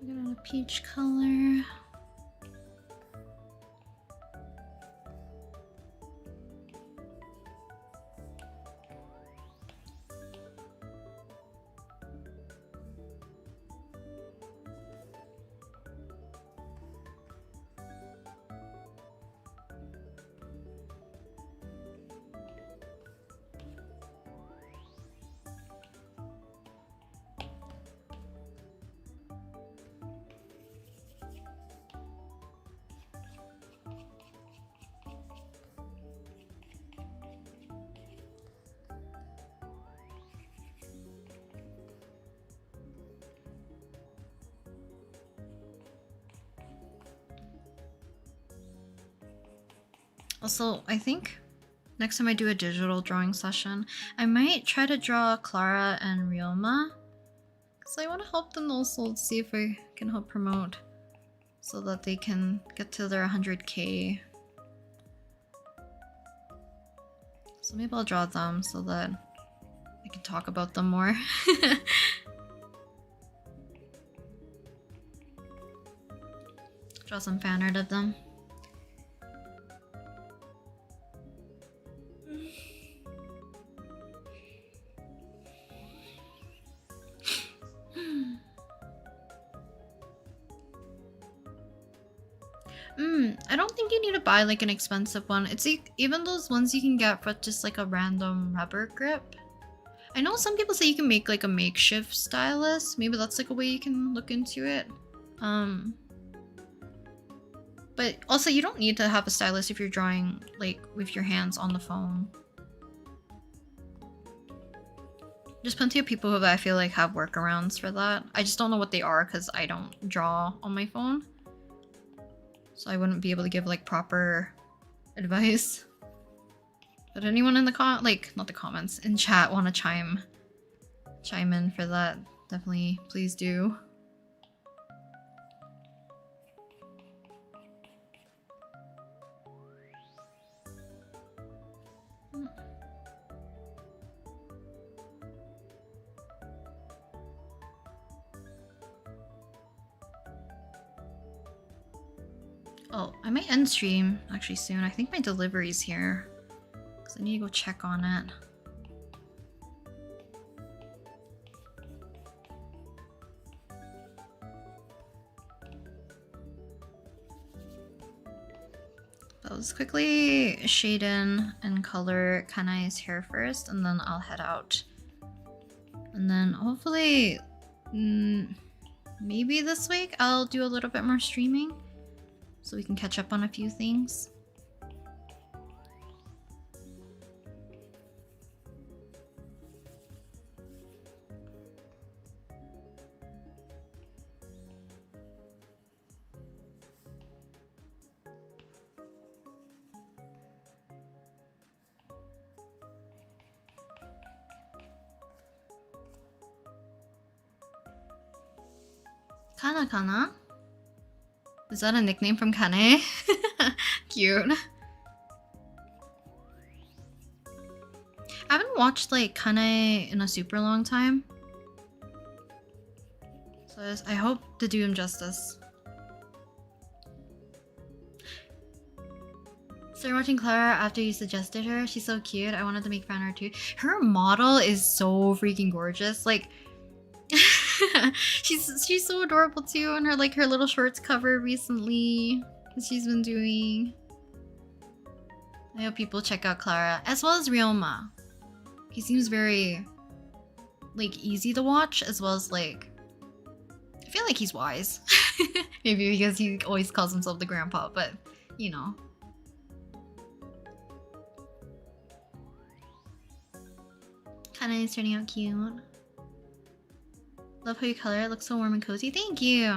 Get on a peach color. Also, I think next time I do a digital drawing session, I might try to draw Clara and Ryoma. Because I want to help them also, see if I can help promote so that they can get to their 100k. So maybe I'll draw them so that I can talk about them more. Draw some fan art of them. I don't think you need to buy like an expensive one. It's like, even those ones you can get for just like a random rubber grip. I know some people say you can make like a makeshift stylus. Maybe that's like a way you can look into it. But also you don't need to have a stylus if you're drawing like with your hands on the phone. There's plenty of people who I feel like have workarounds for that. I just don't know what they are because I don't draw on my phone. So I wouldn't be able to give like proper advice. But anyone in the not the comments, in chat want to chime in for that, definitely please do. Oh, I might end stream actually soon. I think my delivery's here. So I need to go check on it. But let's quickly shade in and color Kanai's hair first, and then I'll head out. And then hopefully, maybe this week I'll do a little bit more streaming so we can catch up on a few things. Kana? Is that a nickname from Kane? Cute. I haven't watched like Kane in a super long time. So I hope to do him justice. Started watching Clara after you suggested her. She's so cute. I wanted to make fan art too. Her model is so freaking gorgeous. Like she's so adorable too, and her little shorts cover recently that she's been doing. I hope people check out Clara as well as Ryoma. He seems very easy to watch, as well as I feel like he's wise. Maybe because he always calls himself the grandpa, but you know. Kinda is turning out cute. Love how you color it. Looks so warm and cozy. Thank you.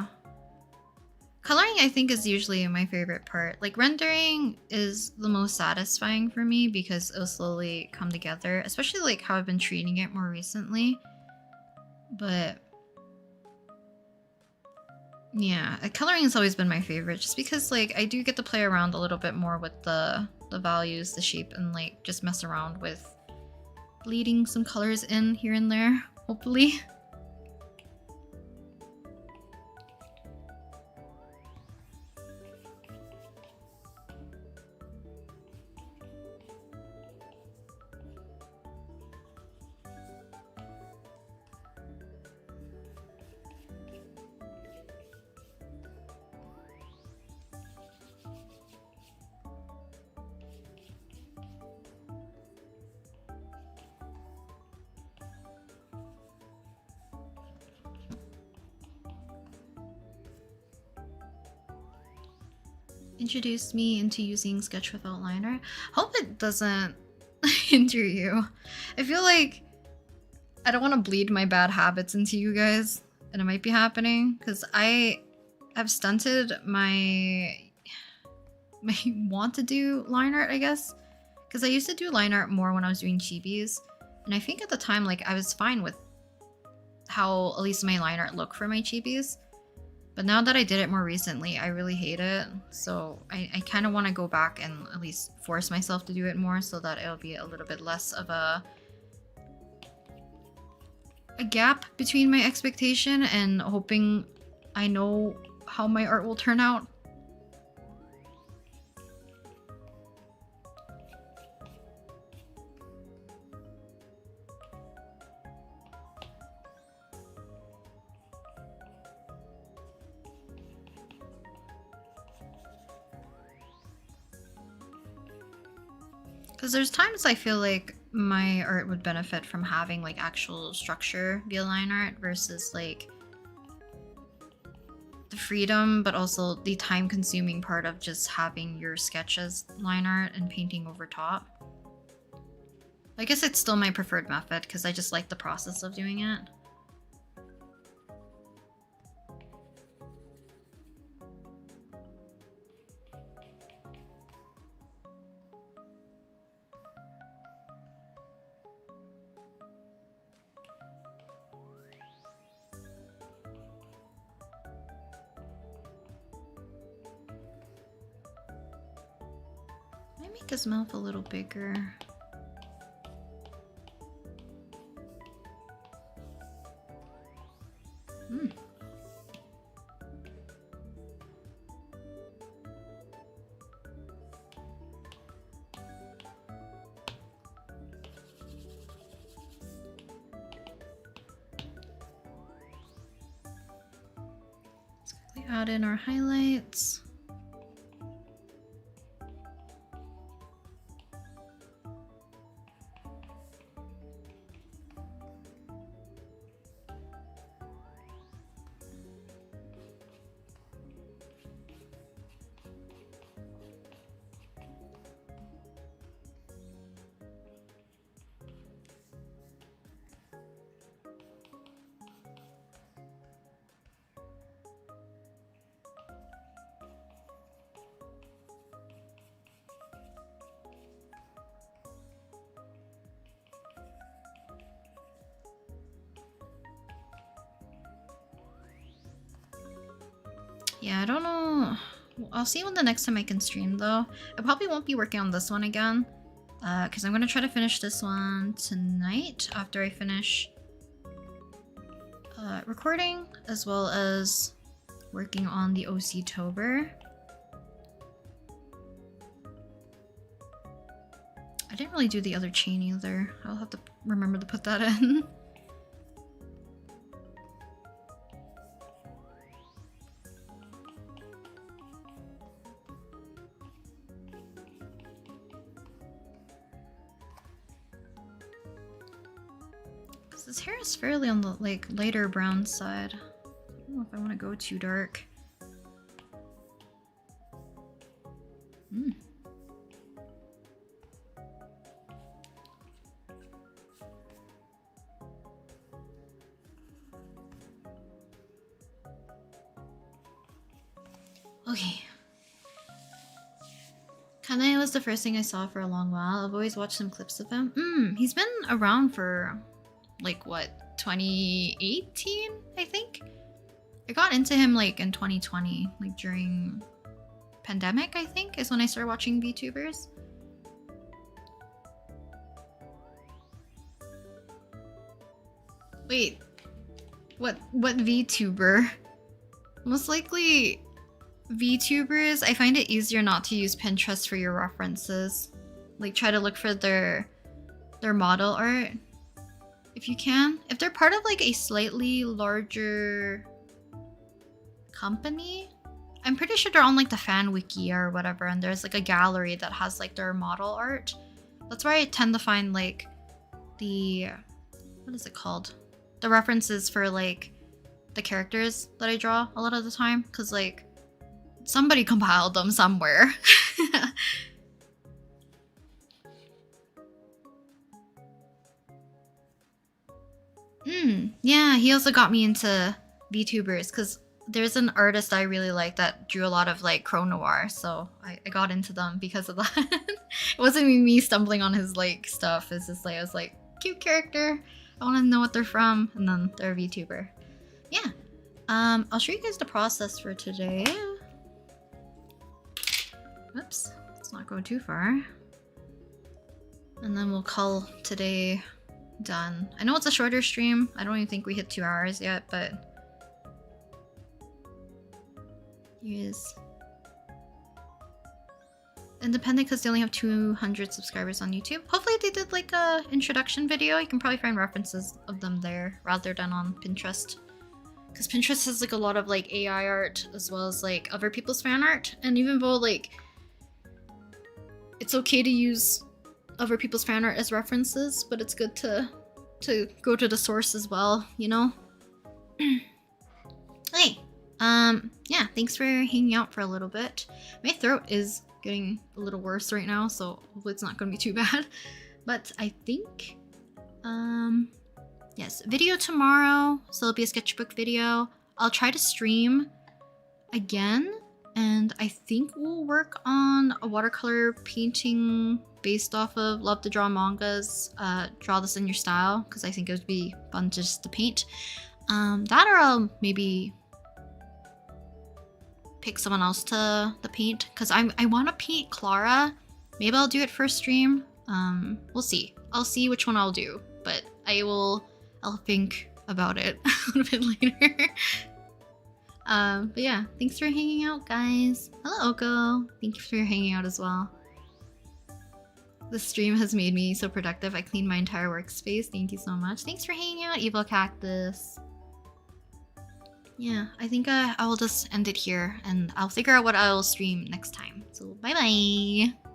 Coloring, I think, is usually my favorite part. Rendering is the most satisfying for me because it'll slowly come together, especially how I've been treating it more recently. But yeah, coloring has always been my favorite, just because I do get to play around a little bit more with the values, the shape, and just mess around with bleeding some colors in here and there, hopefully. Introduced me into using Sketch with Outliner. Hope it doesn't hinder you. I feel like I don't want to bleed my bad habits into you guys, and it might be happening because I have stunted my want to do line art, I guess, because I used to do line art more when I was doing chibis, and I think at the time I was fine with how at least my line art looked for my chibis. But now that I did it more recently, I really hate it. So I kind of want to go back and at least force myself to do it more so that it'll be a little bit less of a gap between my expectation and hoping I know how my art will turn out. Because there's times I feel like my art would benefit from having like actual structure via line art versus like the freedom, but also the time consuming part of just having your sketches line art and painting over top. I guess it's still my preferred method because I just like the process of doing it. Let me make his mouth a little bigger. Let's quickly add in our highlights. Yeah, I don't know. I'll see when the next time I can stream though. I probably won't be working on this one again. Because I'm gonna try to finish this one tonight after I finish recording, as well as working on the OC-tober. I didn't really do the other chain either. I'll have to remember to put that in. His hair is fairly on the like lighter brown side. I don't know if I want to go too dark. Okay. Kanae was the first thing I saw for a long while. I've always watched some clips of him. He's been around for like what, 2018 I think? I got into him like in 2020, like during pandemic I think is when I started watching VTubers. Wait, what VTuber? Most likely VTubers, I find it easier not to use Pinterest for your references. Like try to look for their model art. If you can. If they're part of like a slightly larger company, I'm pretty sure they're on like the fan wiki or whatever, and there's like a gallery that has like their model art. That's where I tend to find like the, what is it called? The references for like the characters that I draw a lot of the time, because like somebody compiled them somewhere. Yeah, he also got me into VTubers because there's an artist I really like that drew a lot of like Crow Noir, so I got into them because of that. It wasn't me stumbling on his like stuff, it's just like I was like, cute character, I want to know what they're from, and then they're a VTuber. Yeah. I'll show you guys the process for today. Whoops, let's not go too far. And then we'll call today done. I know it's a shorter stream. I don't even think we hit 2 hours yet, but here is independent because they only have 200 subscribers on YouTube. Hopefully they did like a introduction video. You can probably find references of them there rather than on Pinterest, because Pinterest has like a lot of like AI art as well as like other people's fan art. And even though like it's okay to use other people's fan art as references, but it's good to go to the source as well, you know? Hey, yeah, thanks for hanging out for a little bit. My throat is getting a little worse right now, so hopefully it's not gonna be too bad. But I think, yes, video tomorrow, so it'll be a sketchbook video. I'll try to stream again, and I think we'll work on a watercolor painting based off of Love to Draw Mangas, Draw This in Your Style, because I think it would be fun just to paint. That, or I'll maybe pick someone else to paint, because I want to paint Clara. Maybe I'll do it first stream. We'll see. I'll see which one I'll do, but I'll think about it a little bit later. But yeah, thanks for hanging out, guys. Hello, Oko. Thank you for hanging out as well. This stream has made me so productive. I cleaned my entire workspace. Thank you so much. Thanks for hanging out, Evil Cactus. Yeah, I think I will just end it here, and I'll figure out what I'll stream next time. So bye bye.